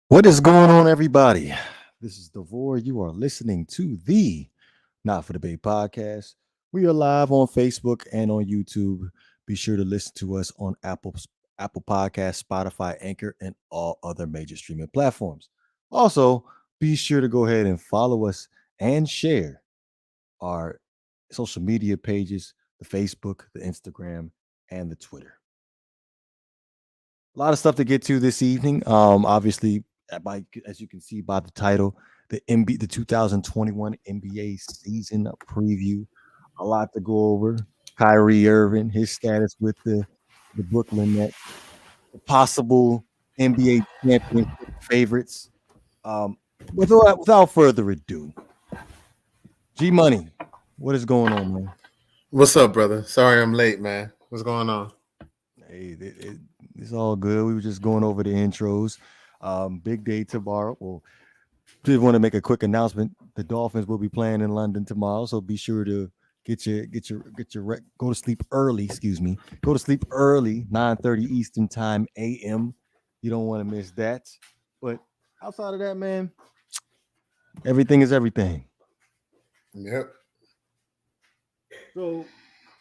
What is going on, everybody? This is Devore. You are listening to the Not for Debate podcast. We are live on Facebook and on YouTube. Be sure to listen to us on Apple Podcasts, Spotify, Anchor, and all other major streaming platforms. Also, be sure to go ahead and follow us and share our social media pages, the Facebook, the Instagram, and the Twitter. A lot of stuff to get to this evening. Obviously, as you can see by the title, the 2021 NBA season preview. A lot to go over. Kyrie Irving, his status with the Brooklyn Nets, the possible NBA championship favorites. Um, without further ado, G Money, what is going on, man? What's up, brother? Sorry I'm late, man. What's going on? Hey, it's all good. We were just going over the intros. Big day tomorrow. Well, did want to make a quick announcement. The Dolphins will be playing in London tomorrow, so be sure to go to sleep early. Excuse me, go to sleep early, 9:30 Eastern time a.m. You don't want to miss that. But outside of that, man, everything is everything. Yep. So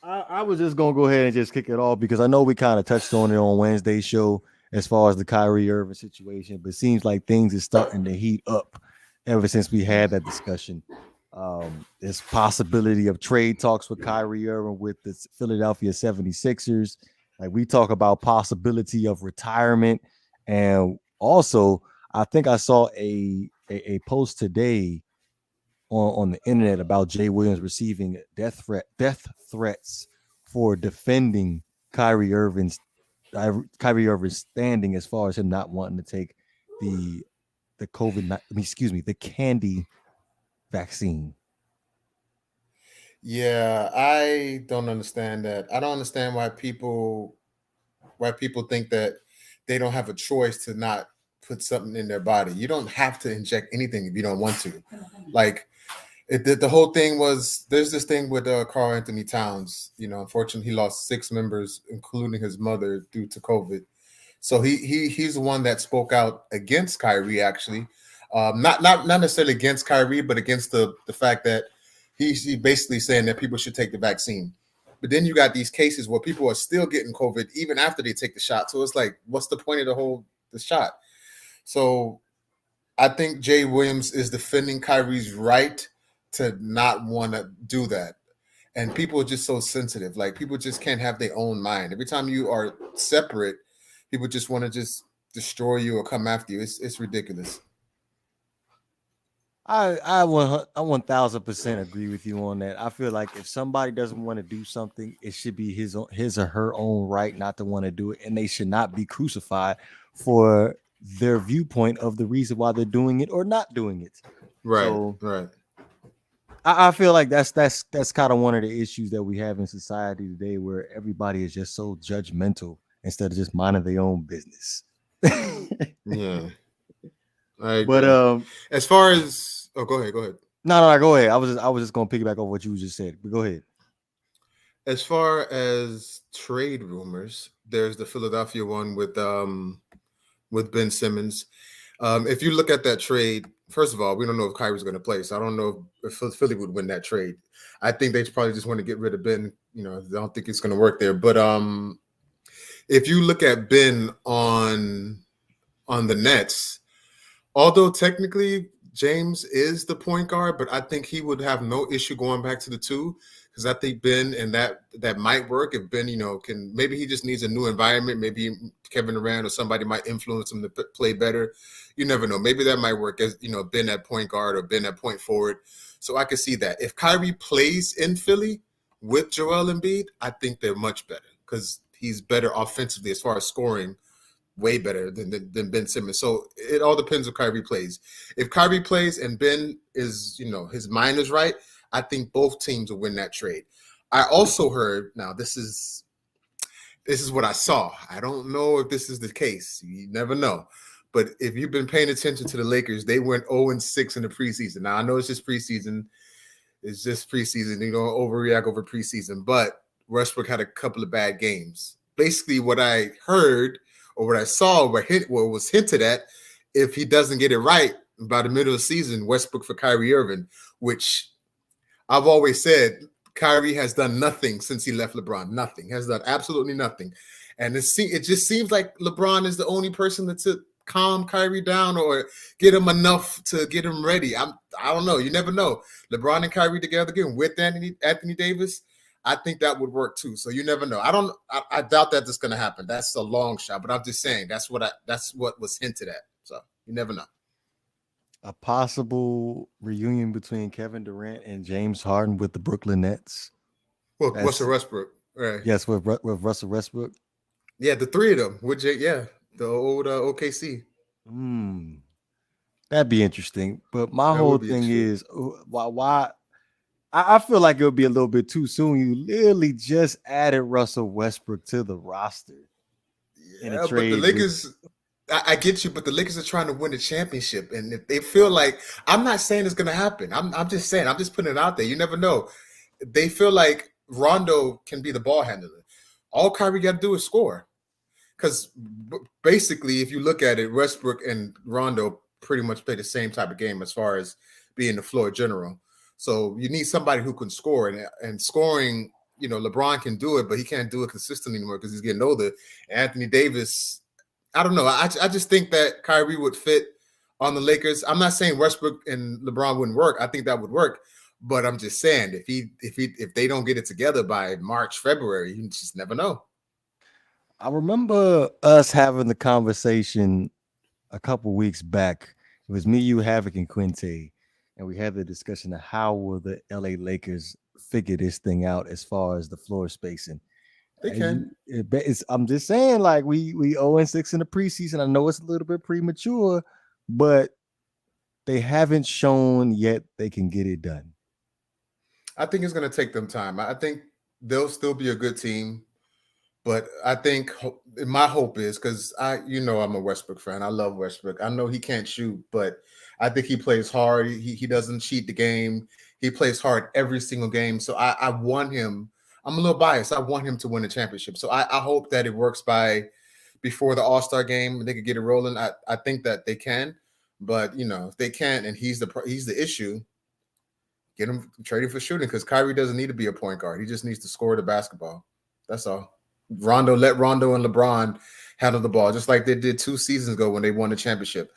I was just gonna go ahead and just kick it off because I know we kind of touched on it on Wednesday's show as far as the Kyrie Irving situation, but it seems like things is starting to heat up ever since we had that discussion. There's possibility of trade talks with Kyrie Irving with the Philadelphia 76ers. Like we talk about possibility of retirement. And also, I think I saw a post today on the internet about Jay Williams receiving death threats for defending Kyrie Irving's standing as far as him not wanting to take the the candy vaccine. Yeah, I don't understand that. I don't understand why people think that they don't have a choice to not put something in their body. You don't have to inject anything if you don't want to. Like the whole thing was there's this thing with Carl Anthony Towns. Unfortunately, he lost 6 members, including his mother, due to COVID. So he's the one that spoke out against Kyrie, actually, not necessarily against Kyrie, but against the fact that he's basically saying that people should take the vaccine. But then you got these cases where people are still getting COVID even after they take the shot. So it's like, what's the point of the shot? So I think Jay Williams is defending Kyrie's right to not want to do that. And people are just so sensitive. Like people just can't have their own mind. Every time you are separate, people just want to just destroy you or come after you. It's ridiculous. I 1000% agree with you on that. I feel like if somebody doesn't want to do something, it should be his or her own right not to want to do it, and they should not be crucified for their viewpoint of the reason why they're doing it or not doing it. Right, So right. I feel like that's kind of one of the issues that we have in society today, where everybody is just so judgmental instead of just minding their own business. Yeah, I But agree. As far as go ahead, go ahead. no, go ahead. I was just gonna piggyback over what you just said. But go ahead. As far as trade rumors, there's the Philadelphia one with Ben Simmons. If you look at that trade, first of all, we don't know if Kyrie's going to play, so I don't know if Philly would win that trade. I think they probably just want to get rid of Ben. I don't think it's going to work there. But if you look at Ben on the Nets, although technically James is the point guard, but I think he would have no issue going back to the two because I think Ben and that might work if Ben, can maybe he just needs a new environment. Maybe Kevin Durant or somebody might influence him to play better. You never know. Maybe that might work as Ben at point guard or Ben at point forward. So I could see that if Kyrie plays in Philly with Joel Embiid, I think they're much better because he's better offensively as far as scoring way better than Ben Simmons. So it all depends if Kyrie plays. If Kyrie plays and Ben is, his mind is right, I think both teams will win that trade. I also heard, now this is what I saw. I don't know if this is the case. You never know. But if you've been paying attention to the Lakers, they went 0-6 in the preseason. Now I know it's just preseason. It's just preseason. You don't overreact over preseason. But Westbrook had a couple of bad games. Basically, what I heard or what I saw, what was hinted at, if he doesn't get it right by the middle of the season, Westbrook for Kyrie Irving, which I've always said Kyrie has done nothing since he left LeBron. Nothing. Has done absolutely nothing. And it just seems like LeBron is the only person to calm Kyrie down or get him enough to get him ready. I don't know. You never know. LeBron and Kyrie together again with Anthony Davis, I think that would work too. So you never know. I doubt that that's going to happen. That's a long shot, but I'm just saying that's what was hinted at. So you never know. A possible reunion between Kevin Durant and James Harden with the Brooklyn Nets. Well, Russell Westbrook, right? Yes, with Russell Westbrook. Yeah, the three of them. The old OKC. That'd be interesting. But my whole thing is why I feel like it would be a little bit too soon. You literally just added Russell Westbrook to the roster. Yeah, but the Lakers, I get you, but the Lakers are trying to win the championship. And if they feel like, I'm not saying it's going to happen. I'm just saying, I'm just putting it out there. You never know. They feel like Rondo can be the ball handler. All Kyrie got to do is score. Because basically, if you look at it, Westbrook and Rondo pretty much play the same type of game as far as being the floor general. So you need somebody who can score. And scoring, LeBron can do it, but he can't do it consistently anymore because he's getting older. Anthony Davis, I don't know. I just think that Kyrie would fit on the Lakers. I'm not saying Westbrook and LeBron wouldn't work. I think that would work. But I'm just saying if they don't get it together by March, February, you just never know. I remember us having the conversation a couple weeks back. It was me, you, Havoc, and Quinte, and we had the discussion of how will the LA Lakers figure this thing out as far as the floor spacing. They can. I'm just saying, like we 0-6 in the preseason. I know it's a little bit premature, but they haven't shown yet they can get it done. I think it's going to take them time. I think they'll still be a good team. But I think my hope is because I'm a Westbrook fan. I love Westbrook. I know he can't shoot, but I think he plays hard. He doesn't cheat the game. He plays hard every single game. So I want him. I'm a little biased. I want him to win the championship. So I hope that it works before the All-Star game. They could get it rolling. I think that they can. But, if they can't and he's the issue, get him traded for shooting because Kyrie doesn't need to be a point guard. He just needs to score the basketball. That's all. Let Rondo and LeBron handle the ball, just like they did 2 seasons ago when they won the championship.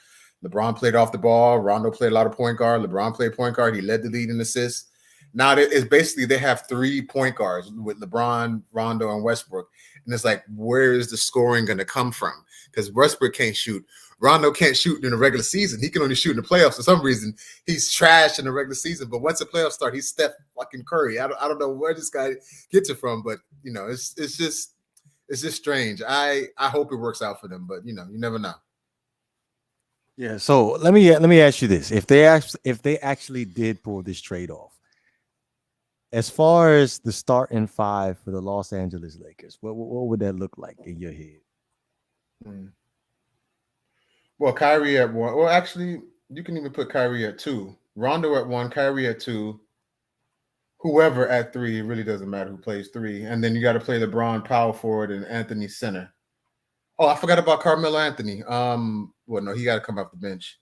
LeBron played off the ball. Rondo played a lot of point guard. LeBron played point guard. He led the league in assists. Now it's basically they have 3 point guards with LeBron, Rondo, and Westbrook. And it's like, where is the scoring going to come from? Because Westbrook can't shoot. Rondo can't shoot in the regular season. He can only shoot in the playoffs for some reason. He's trash in the regular season. But once the playoffs start, he's Steph fucking Curry. I don't know where this guy gets it from, but it's just strange. I hope it works out for them, but you never know. Yeah. So let me ask you this: if they actually did pull this trade off, as far as the starting 5 for the Los Angeles Lakers, what would that look like in your head? Well, Kyrie at 1. Well, actually, you can even put Kyrie at 2. Rondo at 1, Kyrie at 2. Whoever at 3, it really doesn't matter who plays 3. And then you got to play LeBron power forward and Anthony center. Oh, I forgot about Carmelo Anthony. No, he got to come off the bench.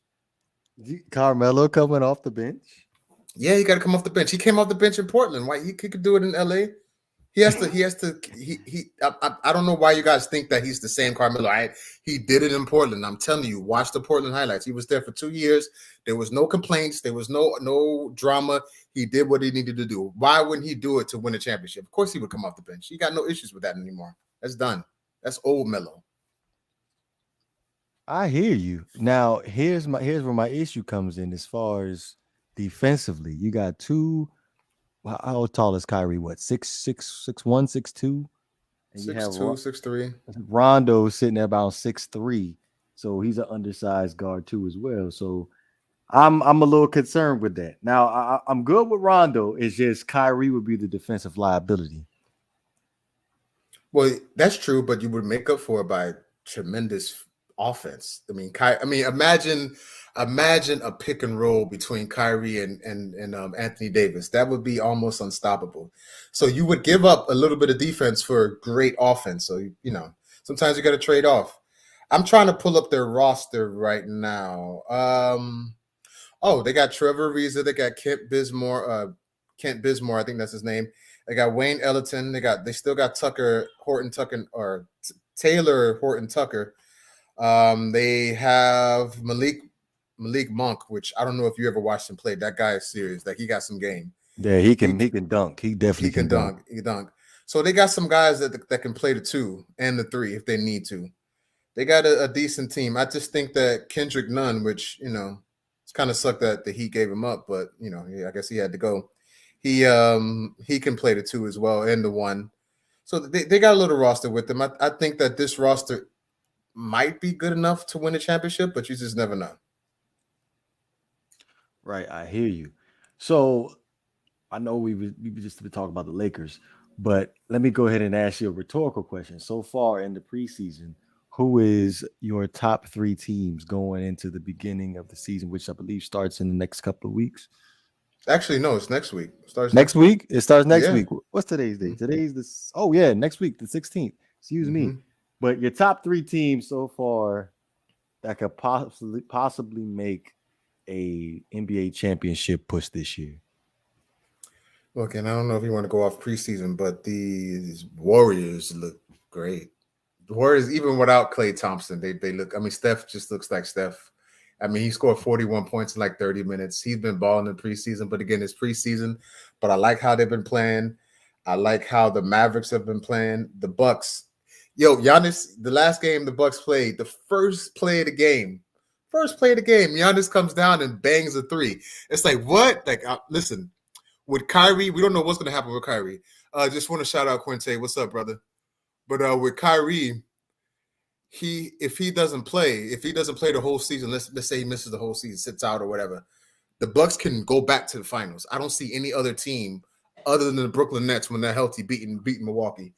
Carmelo coming off the bench? Yeah, he got to come off the bench. He came off the bench in Portland. Why he could do it in LA? He has to. I don't know why you guys think that he's the same Carmelo. He did it in Portland. I'm telling you, watch the Portland highlights. He was there for 2 years. There was no complaints. There was no drama. He did what he needed to do. Why wouldn't he do it to win a championship? Of course he would come off the bench. He got no issues with that anymore. That's done. That's old Melo. I hear you. Now, here's where my issue comes in as far as defensively. You got 2. How tall is Kyrie? What, 6'1", 6'2"? 6'2", 6'3". Rondo sitting at about 6'3", so he's an undersized guard too as well. So I'm a little concerned with that. Now I'm good with Rondo. It's just Kyrie would be the defensive liability. Well, that's true, but you would make up for it by tremendous offense. I mean, imagine a pick and roll between Kyrie and Anthony Davis. That would be almost unstoppable. So you would give up a little bit of defense for great offense. So sometimes you got to trade off. I'm trying to pull up their roster right now. Oh, they got Trevor Ariza, they got Kent Bismore, I think that's his name. They got Wayne Ellington. They still got Taylor Horton Tucker. They have Malik Monk, which I don't know if you ever watched him play. That guy is serious. Like he got some game. Yeah, he can dunk. He definitely can dunk. He dunk. So they got some guys that can play the 2 and the 3 if they need to. They got a decent team. I just think that Kendrick Nunn, which it's kind of sucked that the Heat gave him up, but I guess he had to go. He can play the 2 as well and the 1. So they got a little roster with them. I think that this roster might be good enough to win a championship, but you just never know. Right, I hear you. So I know we just been talking about the Lakers, but let me go ahead and ask you a rhetorical question. So far in the preseason, who is your top 3 teams going into the beginning of the season, which I believe starts in the next couple of weeks? Actually, no, it's next week. It starts next week. It starts next week. What's today's date? Today's this. Oh yeah, next week, the 16th. Excuse me. But your top 3 teams so far that could possibly make a NBA championship push this year. Look, and I don't know if you want to go off preseason, but these Warriors look great. The Warriors, even without Klay Thompson, they look. I mean, Steph just looks like Steph. I mean, he scored 41 points in like 30 minutes. He's been balling in preseason, but again, it's preseason. But I like how they've been playing. I like how the Mavericks have been playing. The Bucks, Giannis. The last game the Bucks played, the first play of the game, Giannis comes down and bangs a 3. It's like what? Like, listen, with Kyrie, we don't know what's going to happen with Kyrie. Just want to shout out Quinte. What's up, brother? But with Kyrie, if he doesn't play the whole season, let's say he misses the whole season, sits out or whatever, the Bucks can go back to the finals. I don't see any other team other than the Brooklyn Nets when they're healthy beating Milwaukee.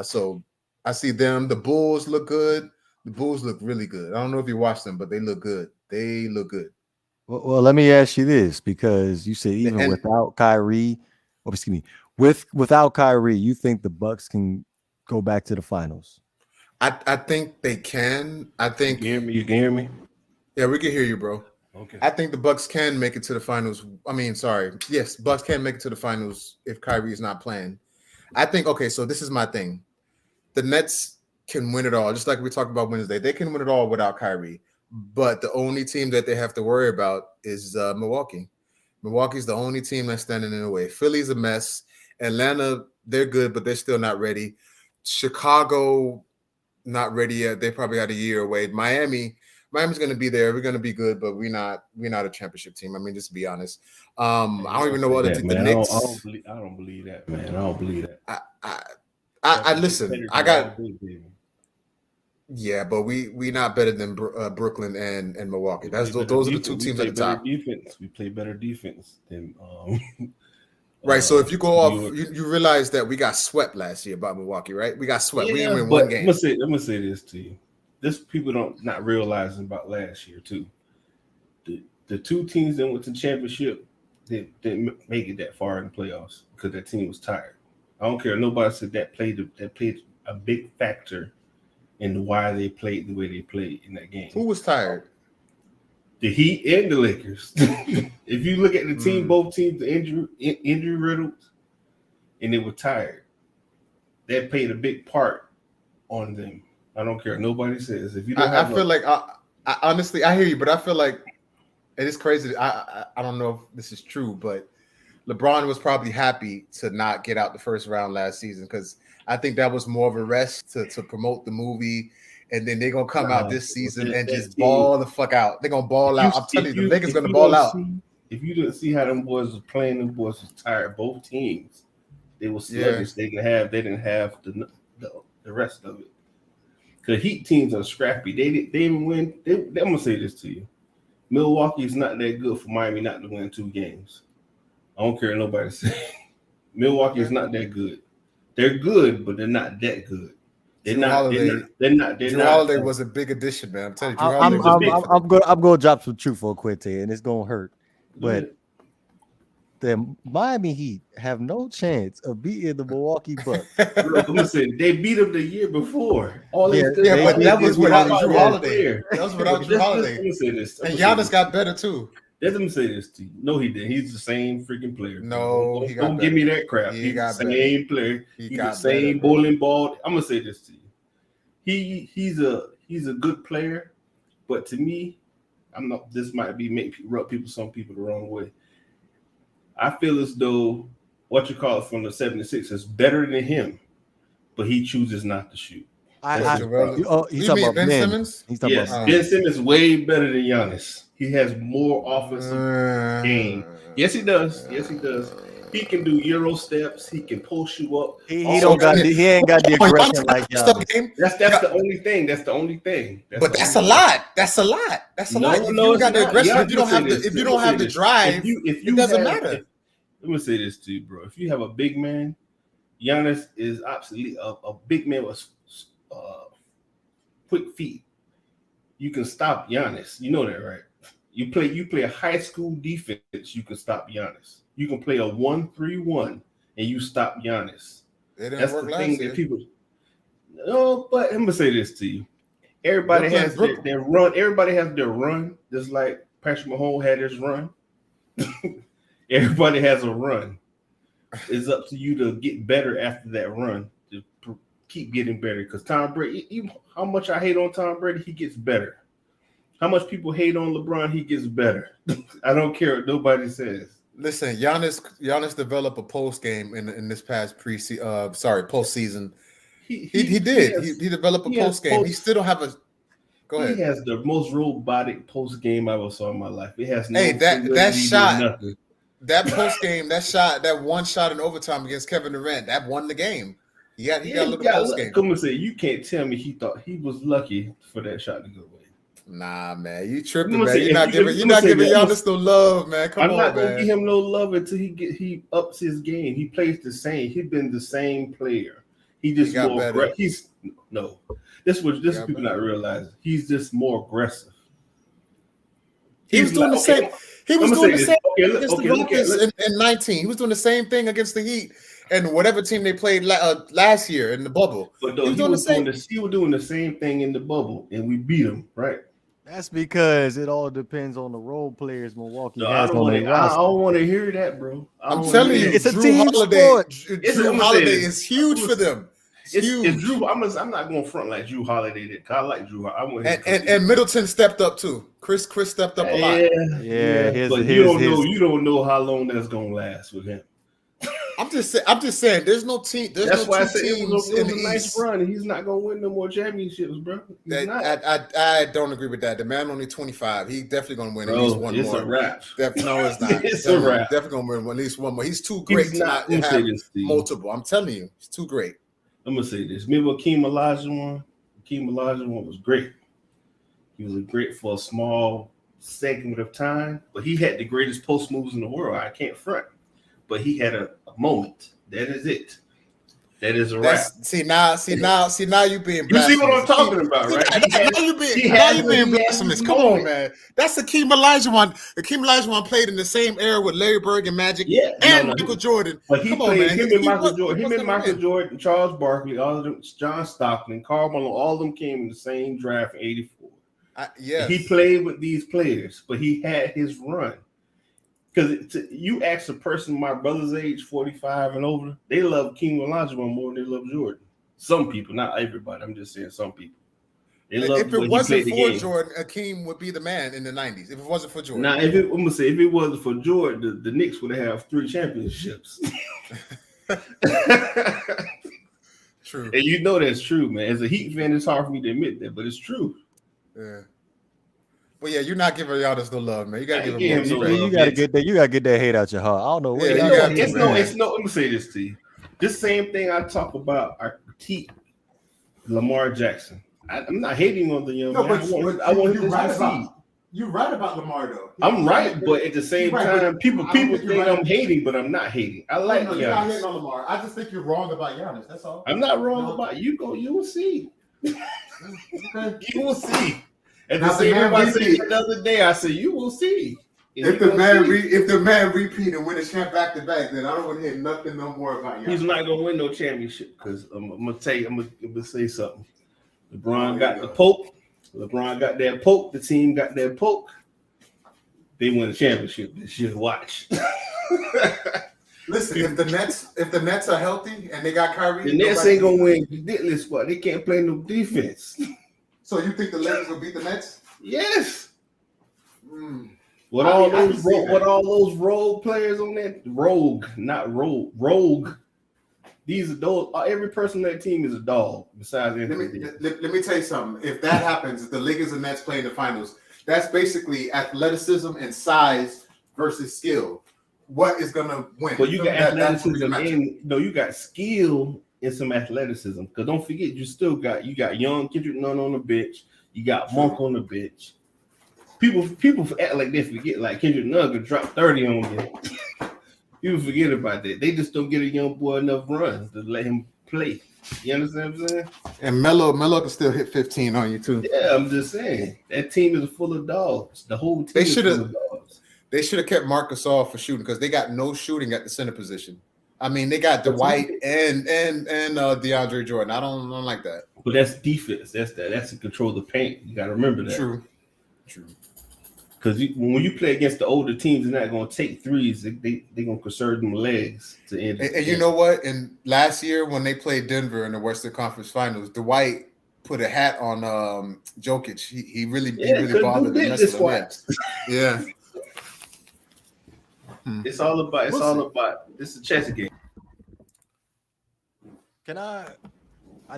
So I see them. The Bulls look good. The Bulls look really good. I don't know if you watched them, but they look good. Well, let me ask you this, because you said even without Kyrie, without Kyrie, you think the Bucks can go back to the finals? I think they can. I think you can hear me? Yeah, we can hear you, bro. Okay. I think the Bucks can make it to the finals. Yes, Bucks can make it to the finals if Kyrie is not playing. I think, okay, so this is my thing. The Nets can win it all, just like we talked about Wednesday. They can win it all without Kyrie. But the only team that they have to worry about is Milwaukee. Milwaukee's the only team that's standing in the way. Philly's a mess. Atlanta, they're good, but they're still not ready. Chicago, not ready yet. They probably had a year away. Miami's going to be there. We're going to be good, but we're not a championship team. I mean, just to be honest. I don't even know what the Knicks. I don't believe that, man. I don't believe that. I listen. I got. Yeah, but we not better than Brooklyn and Milwaukee. Those are the 2 teams at the top. Defense. We play better defense than. Right. So if you go off, you realize that we got swept last year by Milwaukee, right? We got swept. Yeah, we didn't win one game. Let me say this to you. This people not realizing about last year too. The 2 teams that went to championship didn't make it that far in the playoffs because that team was tired. I don't care. Nobody said that played a big factor in why they played the way they played in that game. Who was tired? The Heat and the Lakers. If you look at the team, both teams, the injury riddled, and they were tired. That played a big part on them. I don't care. Nobody says if you don't. I feel like I honestly I hear you, but I feel like it is crazy. I don't know if this is true, but LeBron was probably happy to not get out the first round last season because I think that was more of a rest to promote the movie. And then they're gonna come out this season and just ball the fuck out. They're gonna ball out. I'm telling you, the Lakers gonna ball out. If you didn't see how them boys was playing, them boys was tired. Both teams, they were sluggish. Yeah. They didn't have the rest of it. The Heat teams are scrappy. They didn't win. I'm gonna say this to you: Milwaukee's not that good for Miami not to win 2 games. I don't care what nobody say. Milwaukee's not that good. They're good, but they're not that good. They're not. Drew Holiday was a big addition, man. I'm telling you, I'm going to drop some truth on Quinte, and it's going to hurt. But the Miami Heat have no chance of beating the Milwaukee Bucks. Look, I'm gonna say they beat them the year before. All Yeah, they Yeah, but that was without Drew yeah. Holiday. That was without Drew I'm Holiday. gonna say this. And Giannis got better too. Let me say this to you. No, he didn't. He's the same freaking player. No, he got don't give me that crap. He He's got the same player. He's the got same better, bro. bowling ball. I'm gonna say this to you. He's a good player, but to me, I'm not. This might be rub some people the wrong way. I feel as though what you call it from the 76 is better than him, but he chooses not to shoot. He's You talking mean about Ben men. Simmons? He's talking Yes, about Ben Simmons is way better than Giannis. He has more offensive game. Yes, he does. Yes, he does. He can do Euro steps. He can post you up. he ain't got the aggression like Giannis. That's the only thing. That's the only thing. That's a lot. That's a lot. That's a lot. If you got the aggression, if you don't have the drive, it doesn't matter. Let me say this to you, bro. If you have a big man, Giannis is absolutely a big man with quick feet. You can stop Giannis. You know that, right? You play a high school defense, you can stop Giannis. You can play a 1-3-1 and you stop Giannis. That's the thing that people. No, but I'm gonna say this to you. Everybody has their run. Everybody has their run, just like Patrick Mahomes had his run. Everybody has a run. It's up to you to get better after that run. To keep getting better. Because Tom Brady, how much I hate on Tom Brady, he gets better. How much people hate on LeBron, he gets better. I don't care what nobody says. Listen, Giannis developed a post game in this past postseason. He did. He developed a post game. He still don't have a. Go ahead. He has the most robotic post game I ever saw in my life. It has no. Hey, that shot, nothing. that post game, that one shot in overtime against Kevin Durant, that won the game. He got a little post game. Come and say you can't tell me he thought he was lucky for that shot to go away. Nah, man, you tripping, man. You're not giving Giannis no love, man. I'm not gonna give him no love until he ups his game. He plays the same. He's been the same player. He just more aggressive. This people not realizing. He's just more aggressive. He was doing the same. He was doing the same against the Rockets in 19. He was doing the same thing against the Heat and whatever team they played last year in the bubble. But he was doing the same thing in the bubble, and we beat him, right? That's because it all depends on the role players Milwaukee has. I don't want to hear that, bro. I'm telling you, it's a team sport. Drew Holiday is huge for them. It's Drew. I'm not going to front like Drew Holiday did. I like Drew. And Middleton stepped up too. Chris stepped up a lot. Yeah. But you don't know how long that's going to last with him. I'm just saying. There's no team. That's why I said it was a nice run. He's not gonna win no more championships, bro. I don't agree with that. The man only 25. He's definitely gonna win at least one more. It's a wrap. No, it's not. It's a wrap. Definitely gonna win at least one more. He's too great to not have multiple. I'm telling you, he's too great. I'm gonna say this. Remember Hakeem Olajuwon? Hakeem Olajuwon was great. He was great for a small segment of time, but he had the greatest post moves in the world. I can't front. But he had a moment. That is it. That is a wrap. See now you being blasphemous. You see what I'm talking about, right? Now you being blasphemous. Come on, man. That's Hakeem Olajuwon. Hakeem Olajuwon played in the same era with Larry Bird and Magic Michael Jordan. But him and Michael Jordan, Charles Barkley, all of them, John Stockton, Karl Malone, all of them came in the same draft in '84. Yes. He played with these players, but he had his run. Because you ask a person my brother's age, 45 and over, they love Hakeem Olajuwon more than they love Jordan. Some people, not everybody. I'm just saying some people. If it wasn't for Jordan, Hakeem would be the man in the 90s. If it wasn't for Jordan. Now, if it wasn't for Jordan, the Knicks would have 3 championships. True. And you know that's true, man. As a Heat fan, it's hard for me to admit that, but it's true. Yeah. Well, yeah, you're not giving Giannis no love, man. You gotta give him more. You gotta get that. You gotta get that hate out your heart. I don't know what. It's no. Let me say this to you. This same thing I talk about. I critique Lamar Jackson. I'm not hating on the young man. I want him to succeed. You're right about Lamar, though. I'm right, but at the same time, people think I'm hating, but I'm not hating. I like Giannis. You're not hating on Lamar. I just think you're wrong about Giannis. That's all. I'm not wrong about you. You will see. Okay. You will see. At the same time, I said the other day, I said, you will see. if the man repeat and win a champ back to back, then I don't want to hear nothing no more about Giannis. He's not gonna win no championship because I'm gonna say something. LeBron got the poke. LeBron got that poke. The team got that poke. They win the championship this year. Watch. Listen, if the Nets are healthy and they got Kyrie, the Nets ain't gonna win ridiculous squad. They can't play no defense. So you think the Lakers will beat the Nets? Yes. What all those rogue players on that rogue. These are those. Every person on that team is a dog. Besides, let me tell you something. If that happens, if the Lakers and Nets play in the finals, that's basically athleticism and size versus skill. What is gonna win? Well, you got athleticism you got skill and some athleticism. Because don't forget, you got young Kendrick Nunn on the bench. You got Monk on the bench. People act like they forget, like Kendrick Nunn could drop 30 on you. People forget about that. They just don't get a young boy enough runs to let him play. You understand what I'm saying? And Melo can still hit 15 on you too. Yeah, I'm just saying. That team is full of dogs. The whole team is full of dogs. They should have kept Marcus off for shooting because they got no shooting at the center position. I mean, they got Dwight and DeAndre Jordan. I don't like that. But that's defense. That's to control the paint. You got to remember that. True. Because when you play against the older teams, they're not going to take threes. They're going to conserve them legs to end. And you know what? And last year when they played Denver in the Western Conference Finals, Dwight put a hat on Jokic. He really bothered him. Yeah. It's all about. This is a chess game. Can I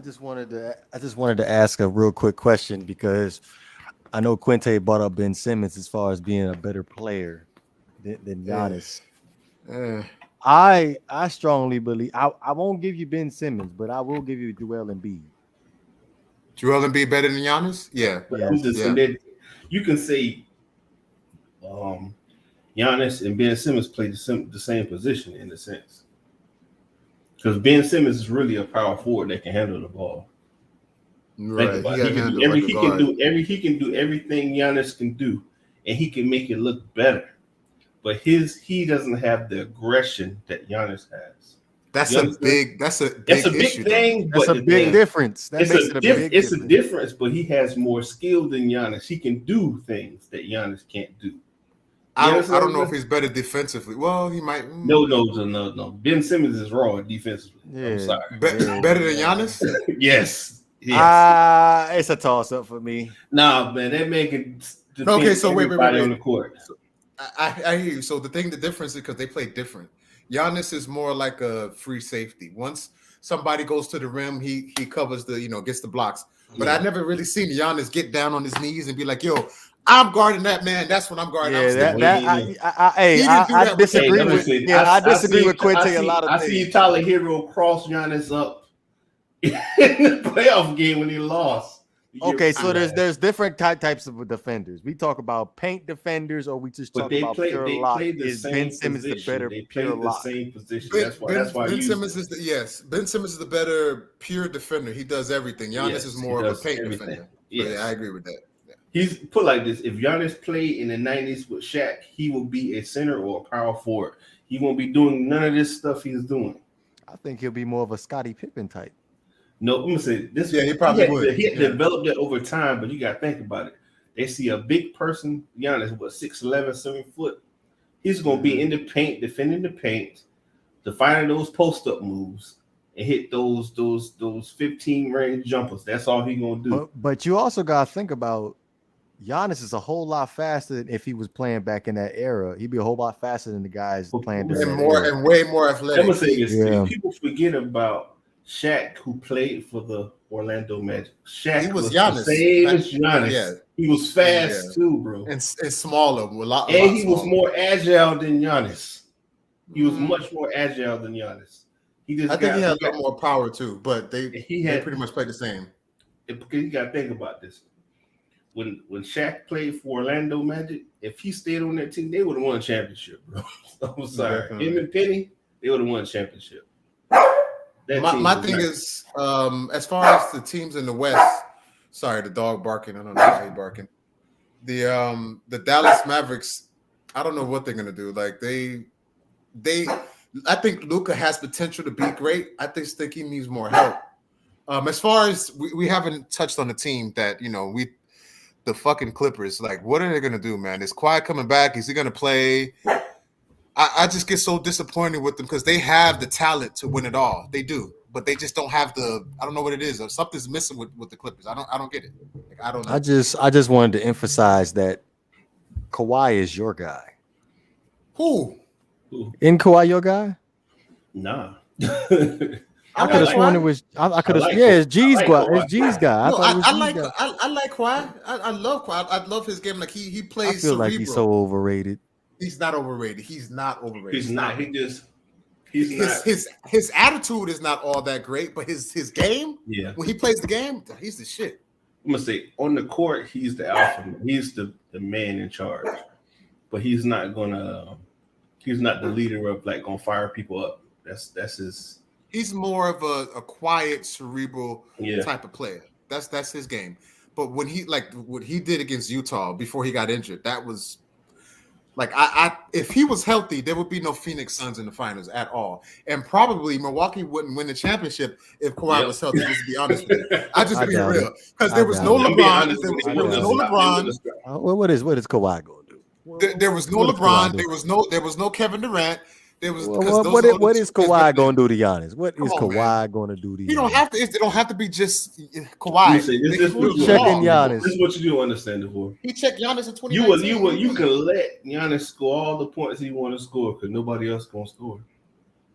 just wanted to ask a real quick question because I know Quinte brought up Ben Simmons as far as being a better player than Giannis. I strongly believe I won't give you Ben Simmons, but I will give you Joel Embiid. Joel Embiid better than Giannis? Yeah. You can say Giannis and Ben Simmons play the same position in a sense. Because Ben Simmons is really a power forward that can handle the ball. Right. He can do everything Giannis can do, and he can make it look better. But he doesn't have the aggression that Giannis has. That's a big thing. That's a big difference. It's a difference, but he has more skill than Giannis. He can do things that Giannis can't do. I don't know if he's better defensively. Well, he might. No. Ben Simmons is raw defensively. Yeah. I'm sorry. Better than Giannis? Yes. It's a toss up for me. Nah, man, that man can. Okay, so wait. On the court. So, I hear you. So the difference is because they play different. Giannis is more like a free safety. Once somebody goes to the rim, he covers gets the blocks. But I never really seen Giannis get down on his knees and be like, "Yo, I'm guarding that man. That's what I'm guarding." I disagree with. I disagree with Quinte a lot of things. I see Tyler Hero cross Giannis up in the playoff game when he lost. Okay, so there's different types of defenders. We talk about paint defenders, or we just talk about pure lock. Is Ben Simmons the better pure lock? Same position. That's why Ben Simmons is Ben Simmons is the better pure defender. He does everything. Giannis is more of a paint defender. Yes. Yeah, I agree with that. Yeah. He's put like this: if Giannis played in the '90s with Shaq, he will be a center or a power forward. He won't be doing none of this stuff he's doing. I think he'll be more of a Scottie Pippen type. No, I'm gonna say this. Yeah, he probably would. He developed that over time, but you got to think about it. They see a big person, Giannis, 6'11", 7 foot. He's gonna be in the paint, defending the paint, defining those post up moves, and hit those 15 range jumpers. That's all he's gonna do. But you also gotta think about Giannis is a whole lot faster than if he was playing back in that era. He'd be a whole lot faster than the guys playing and way more athletic. I'm gonna say this: people forget about Shaq, who played for the Orlando Magic. Shaq was Giannis. The same as Giannis. Yeah. He was fast too, bro. And smaller. He was more agile than Giannis. He was much more agile than Giannis. I think he had a lot more power too, but they pretty much played the same. Because you got to think about this. When Shaq played for Orlando Magic, if he stayed on that team, they would have won a championship, bro. I'm sorry. Definitely. Him and Penny, they would have won a championship. My thing is, as far as the teams in the West, sorry, the dog barking. I don't know why he's barking. The Dallas Mavericks I don't know what they're gonna do. Like they. I think Luka has potential to be great. I just think he needs more help. As far as we haven't touched on the team that the fucking Clippers. Like, what are they gonna do, man? Is Kawhi coming back? Is he gonna play? I just get so disappointed with them because they have the talent to win it all. They do, but they just don't have the. I don't know what it is. Something's missing with the Clippers. I don't get it. Like, I don't know. I just wanted to emphasize that Kawhi is your guy. Who? Isn't Kawhi your guy? Nah. I could have sworn it was. I could have. It's G's guy. It's G's guy. I like Kawhi. I love Kawhi. I love his game. Like he plays. I feel cerebral. like he's so overrated. He's not overrated. He's not. His attitude is not all that great, but his game. Yeah. When he plays the game, he's the shit. I'm gonna say on the court, he's the alpha. He's the man in charge, but he's not gonna. He's not the leader of like gonna fire people up. That's his. He's more of a quiet, cerebral type of player. That's his game. But when what he did against Utah before he got injured, that was like if he was healthy, there would be no Phoenix Suns in the finals at all, and probably Milwaukee wouldn't win the championship if Kawhi was healthy. Just to be honest with you, I just be real because there was no LeBron. There was no LeBron. What is Kawhi going to do? There was no LeBron. There was no Kevin Durant. There was what is Kawhi going to do to Giannis? What is Kawhi going to do to Giannis? You don't have to. It don't have to be just Kawhi. Checking Giannis. This is what you do understand it for. He checked Giannis in 2019. You can let Giannis score all the points he want to score because nobody else gonna score.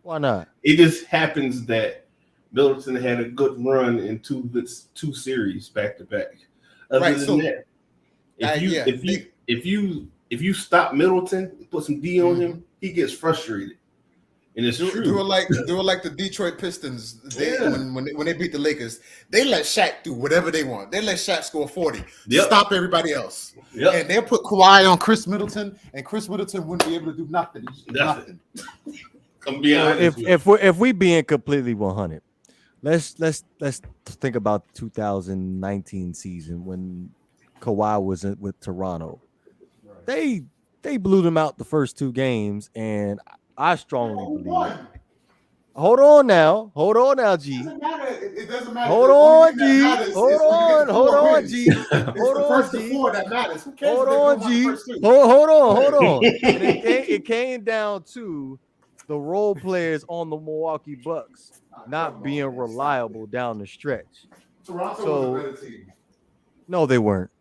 Why not? It just happens that Middleton had a good run in two series back to back. Other than that, if you stop Middleton, put some D on him, he gets frustrated. And it's true. Do it like the Detroit Pistons. When they beat the Lakers, they let Shaq do whatever they want. They let Shaq score 40, stop everybody else. Yep. And they'll put Kawhi on Chris Middleton, and Chris Middleton wouldn't be able to do nothing. Nothing. I'm being honest. If we being completely 100, let's think about 2019 season when Kawhi was with Toronto. They blew them out the first two games, and I strongly believe. Hold on now, G. It doesn't matter. Hold on, G. Hold on, G. That matters. Who cares? Hold on, G. Hold on. It came down to the role players on the Milwaukee Bucks not being reliable down the stretch. Toronto was a better team. No, they weren't.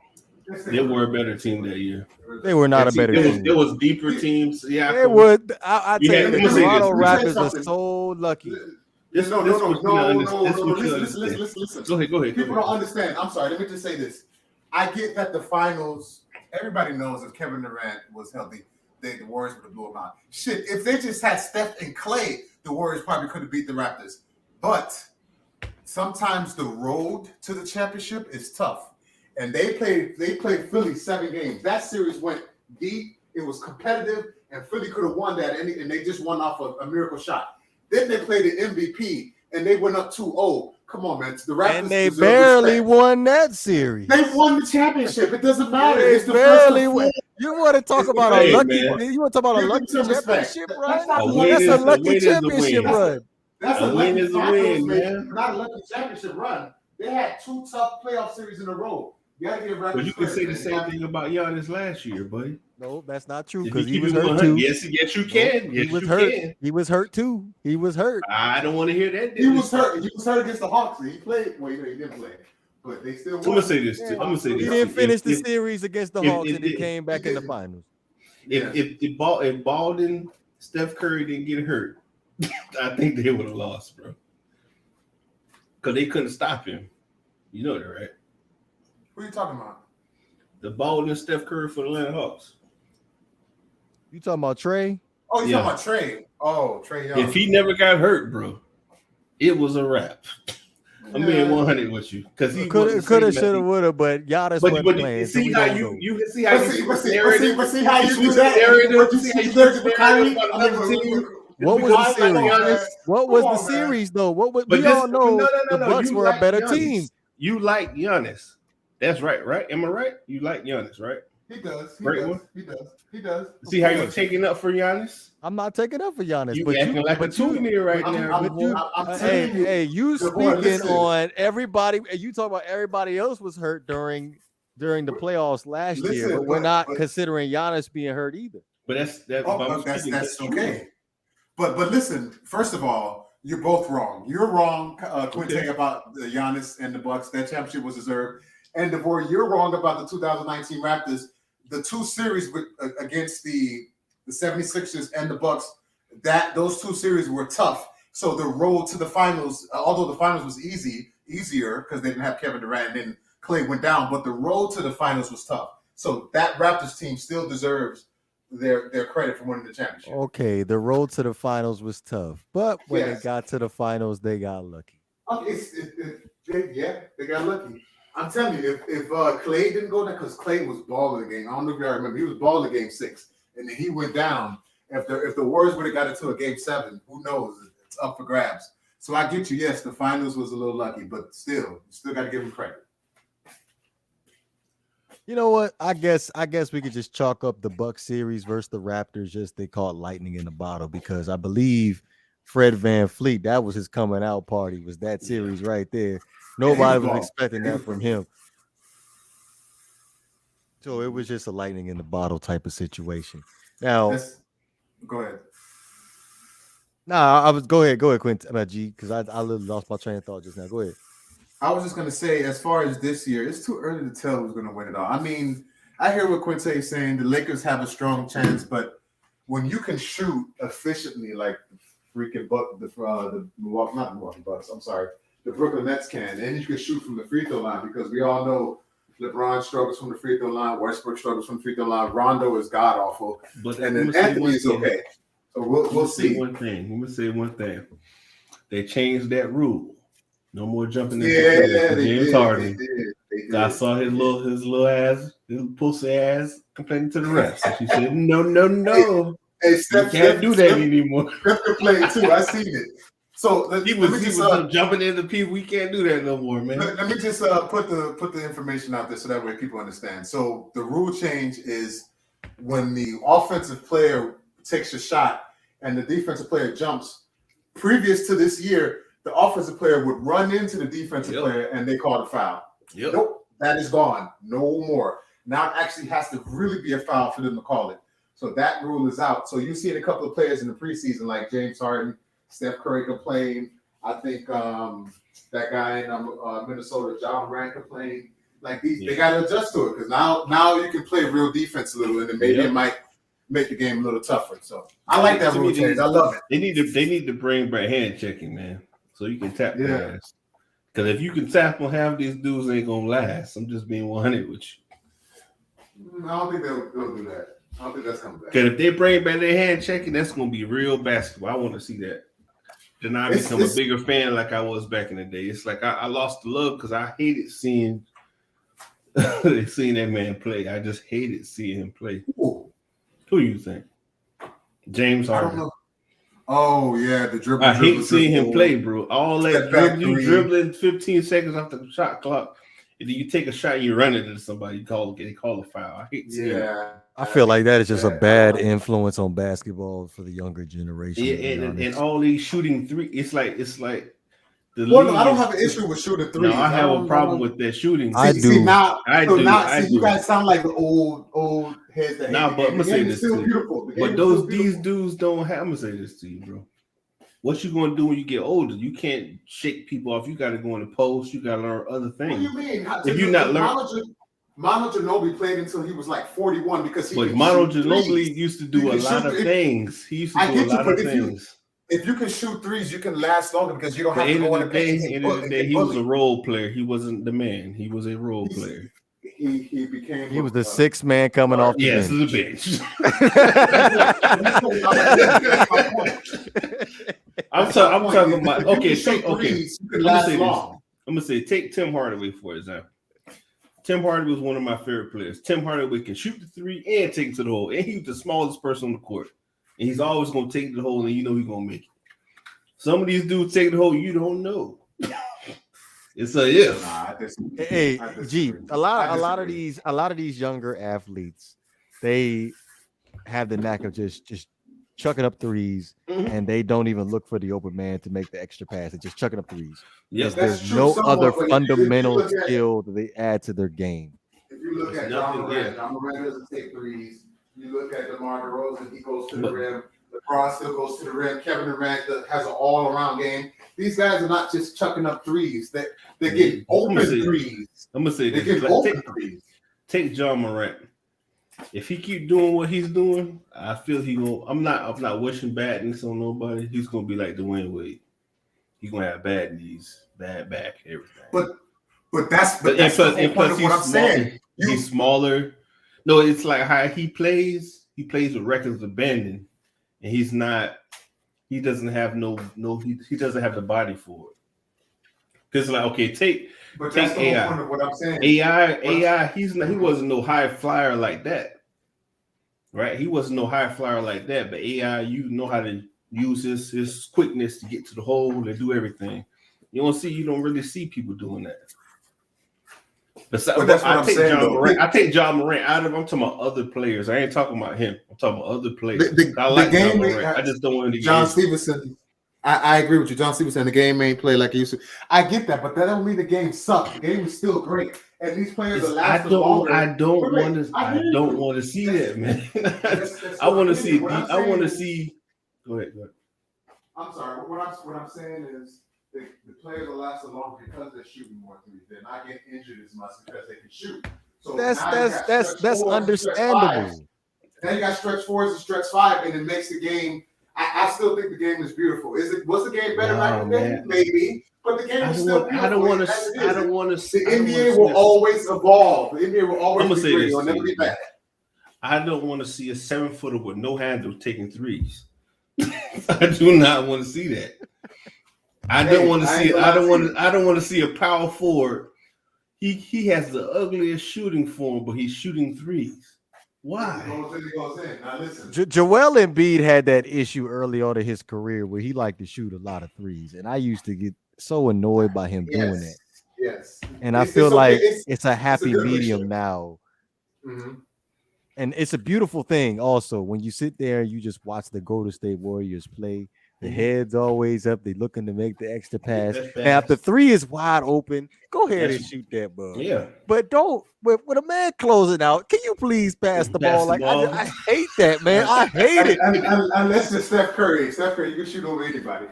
They were a better team that year. They were not a better team. There was deeper teams. Yeah, they would. I tell you, the Toronto Raptors are so lucky. Listen. Go ahead. People don't understand. I'm sorry. Let me just say this. I get that the finals. Everybody knows if Kevin Durant was healthy, the Warriors would have blew them out. Shit, if they just had Steph and Clay, the Warriors probably could have beat the Raptors. But sometimes the road to the championship is tough. And they played Philly 7 games. That series went deep. It was competitive, and Philly could have won that, and they just won off a miracle shot. Then they played the MVP, and they went up 2-0. Come on, man. The Raptors and they barely won that series. They won the championship. It doesn't matter. They it's the barely won. You want to talk about a lucky? You want to talk about a lucky championship run? That's a lucky championship run. That's a win is a win, man. Not a lucky championship run. They had 2 tough playoff series in a row. But you can say the same thing about Giannis last year, buddy. No, that's not true because he was hurt too. Yes, you can. He was hurt. He was hurt too. He was hurt. I don't want to hear that. He was hurt. He was hurt against the Hawks. He played. Well, he didn't play, but they still won. I'm gonna say this too. He didn't finish the series against the Hawks, and he came back in the finals. If Baldwin, Steph Curry didn't get hurt, I think they would have lost, bro. Because they couldn't stop him. You know that, right? What are you talking about? The Baldwin and Steph Curry for the Atlanta Hawks. You talking about Trey? Oh, you talking about Trey? Oh, Trey Young. If he never got hurt, bro, it was a wrap. I'm being 100 with you because he could have, should have, would have, but Giannis wasn't playing. See how you see how you see how you do that. What was the series? What was the series though? We all know the Bucks were a better team. You like Giannis. That's right? Am I right? You like Giannis, right? He does. Great one. He does. See how you're taking up for Giannis? I'm not taking up for Giannis, You but acting like a tune right now. you speaking on everybody. You talking about everybody else was hurt during the playoffs last year, but we're not considering Giannis being hurt either. But that's okay. But listen, first of all, you're both wrong. You're wrong, Quinte, about the Giannis and the Bucks. That championship was deserved. And DeVore, you're wrong about the 2019 Raptors. The two series against the 76ers and the Bucks, those two series were tough. So the road to the finals, although the finals was easier because they didn't have Kevin Durant and then Clay went down, but the road to the finals was tough. So that Raptors team still deserves their credit for winning the championship. Okay, the road to the finals was tough, but when they got to the finals, they got lucky. Okay, they got lucky. I'm telling you, if Clay didn't go there, because Clay was balling the game. I don't know if you remember, he was balling game 6, and then he went down. If the Warriors would have got it to a game 7, who knows? It's up for grabs. So I get you. Yes, the finals was a little lucky, but still got to give him credit. You know what? I guess we could just chalk up the Bucks series versus the Raptors. Just they call it lightning in the bottle because I believe Fred VanVleet, that was his coming out party. Was that series right there? Nobody was expecting that from him. So it was just a lightning in the bottle type of situation. Now, go ahead. Nah, go ahead, Quentin, G, because I literally lost my train of thought just now. Go ahead. I was just going to say, as far as this year, it's too early to tell who's going to win it all. I mean, I hear what Quinte is saying. The Lakers have a strong chance, but when you can shoot efficiently like the freaking the Milwaukee Bucks, I'm sorry, the Brooklyn Nets can, and you can shoot from the free throw line because we all know LeBron struggles from the free throw line, Westbrook struggles from the free throw line, Rondo is god-awful, and then Anthony is okay. So we'll see. Let me say one thing. They changed that rule. No more jumping in James Harden. I saw his little ass, his pussy ass complaining to the refs. And she said, no. Hey, Steph, you can't do that anymore. Steph complained too. I seen it. So he was jumping into people. We can't do that no more, man. Let me just put the information out there so that way people understand. So the rule change is when the offensive player takes a shot and the defensive player jumps. Previous to this year, the offensive player would run into the defensive player and they called a foul. Nope, that is gone. No more. Now it actually has to really be a foul for them to call it. So that rule is out. So you've seen a couple of players in the preseason like James Harden, Steph Curry complained. I think that guy in Minnesota, John Morant complained. Like they got to adjust to it because now you can play real defense a little, and then maybe it might make the game a little tougher. So I like that rule change. I love it. They need to bring back hand checking, man, so you can tap their ass. Because if you can tap on half these dudes, ain't gonna last. I'm just being 100 with you. I don't think they'll do that. I don't think that's coming back. Because if they bring back their hand checking, that's gonna be real basketball. I want to see that. Then I become a bigger fan like I was back in the day. It's like I lost the love because I hated seeing that man play. I just hated seeing him play. Ooh. Who you think? James Harden. I don't know. Oh yeah, the dribble. I hate seeing him play, bro. All that dribbling 15 seconds off the shot clock, and then you take a shot and you run into somebody. They call a foul. I hate seeing it. I feel like that is just a bad influence on basketball for the younger generation. Yeah, and all these shooting three. It's like the. Well, I don't have an issue with shooting three. No, I have a problem with that shooting. I do. You guys sound like the old heads. But I'm gonna say this to you. But these dudes don't have. I'm gonna say this to you, bro. What you gonna do when you get older? You can't shake people off. You got to go in the post. You got to learn other things. What do you mean? If you're not learning. Manu Ginobili played until he was like 41 because he. But Manu Ginobili used to do a lot of things. He used to do a lot of things. If you can shoot threes, you can last longer because you don't have to go in the paint. At the end of the day, he was a role player. He wasn't the man. He was a role player. He was the sixth man coming off the bench. The bench. I'm talking about I'm gonna say take Tim Hardaway for example. Tim Hardaway was one of my favorite players. Tim Hardaway can shoot the three and take it to the hole, and he's the smallest person on the court. And he's always gonna take it to the hole, and you know he's gonna make it. Some of these dudes take the hole, you don't know. It's a if. Nah, I disagree. Hey, I G, disagree. a lot of these younger athletes, they have the knack of just chucking up threes, and they don't even look for the open man to make the extra pass. They're just chucking up threes. Yep. There's no somewhat, other but if you fundamental look at- skill that they add to their game. If you look There's at nothing, John Morant doesn't take threes. You look at DeMar DeRozan, he goes to the But- rim. LeBron still goes to the rim. Kevin Durant has an all-around game. These guys are not just chucking up threes. They get open threes. I'm gonna say They this. get open threes. Take John Morant. If he keep doing what he's doing, I feel he gonna. I'm not wishing badness on nobody. He's gonna be like Dwayne Wade. He's gonna have bad knees, bad back, everything. But that's and the plus, whole point of what I'm saying. He's smaller. No, it's like how he plays. He plays with reckless abandon, and he's not. He doesn't have he doesn't have the body for it. Because like, okay, But take that's the whole AI. point of what I'm saying. AI, he wasn't no high flyer like that. Right? He wasn't no high flyer like that, but AI, you know how to use his quickness to get to the hole and do everything. You don't really see people doing that. But that's what I'm saying, John though. Morant. I take John Morant out of. I'm talking about other players. I ain't talking about him. I'm talking about other players. I like game John Morant. I just don't want to. John Stevenson. I agree with you. John Stevenson, the game ain't play like it used to. I get that, but that don't mean the game sucked. The game is still great, and these players are lasting longer. I don't want to see that, man. I want to see. I want to see. Go ahead. I'm sorry. What I'm saying is the players are lasting longer because they're shooting more threes. They're not getting injured as much because they can shoot. So that's understandable. Now you got stretch fours and stretch five, and it makes the game. I still think the game is beautiful. Was the game better back in the day? Maybe, but the game is still beautiful. I don't want to see. The NBA will always evolve. The NBA will always be great. It'll never be bad. I don't want to see a 7-footer with no handle taking threes. I do not want to see that. I don't want to see a power forward. He has the ugliest shooting form, but he's shooting threes. Why? Now listen. Joel Embiid had that issue early on in his career where he liked to shoot a lot of threes, and I used to get so annoyed by him doing that. Yes. And I feel like it's a happy medium now. Mm-hmm. And it's a beautiful thing also when you sit there and you just watch the Golden State Warriors play. The head's always up. They're looking to make the extra pass. Now, if the three is wide open, go ahead and shoot that bug. Yeah. But don't, with a man closing out, can you please pass the ball? I hate that, man. I hate it. Unless it's Steph Curry. Steph Curry, you can shoot over anybody.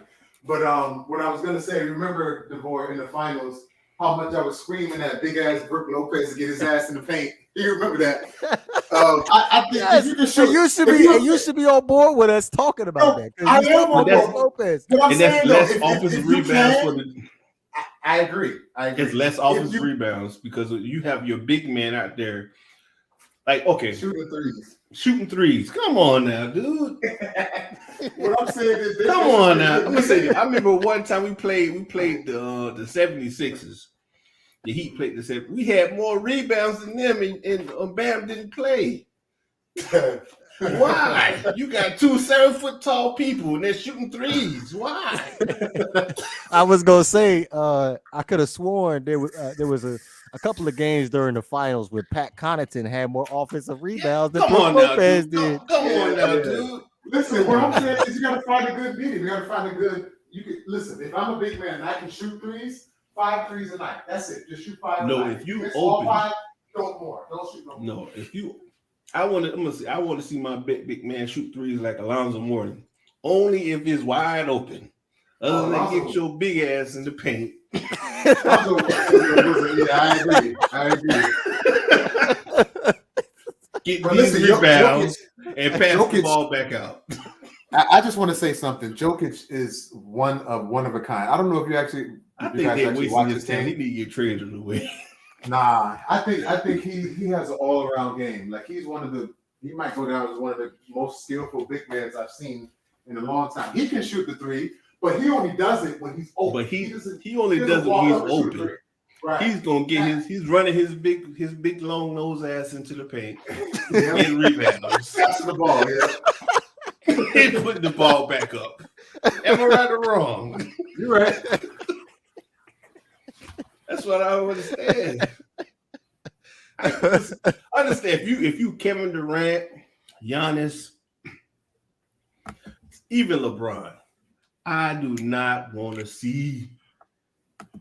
But what I was going to say, remember, DeVore, in the finals, how much I was screaming at big-ass Brook Lopez to get his ass in the paint. You remember that? I think yes, you can shoot. It used to be on board with us talking about that. I am on Brook Lopez. And that's less offensive rebounds for the. I agree. It's less offensive rebounds because you have your big man out there. Like, okay. Shooting threes. Come on now, dude. What I'm saying is this. Come on now. I'm going to say this. I remember one time we played the 76ers. The Heat played the 76ers. We had more rebounds than them, and Bam didn't play. Why? You got 2 7-foot-tall people, and they're shooting threes. Why? I was going to say, I could have sworn there was a couple of games during the finals where Pat Connaughton had more offensive rebounds than Brook Lopez did. Come on now, dude. Listen, what I'm saying is you got to find a good medium. You got to find a good. You can listen. If I'm a big man and I can shoot threes, 5 threes a night. That's it. Just shoot 5. No, a night. if you miss open, all 5, don't more. Don't shoot no more. No, if you, I want to see my big man shoot threes like Alonzo Mourning. Only if it's wide open. Other than get your big ass in the paint. Yeah, I agree. Get these rebounds and pass the ball back out. I just want to say something. Jokic is one of a kind. I don't know if you actually. I think they're wasting his time. He need to get traded away. Nah, I think he has an all around game. Like he might go down as one of the most skillful big men I've seen in a long time. He can shoot the three, but he only does it when he's open. But he only does it when he's open. Right. He's gonna get he's running his big long nose ass into the paint. Getting rebounds. Passing the ball, yeah. And putting the ball back up. Am I right or wrong? You're right. That's what I don't understand. I understand if you Kevin Durant, Giannis, even LeBron, I do not want to see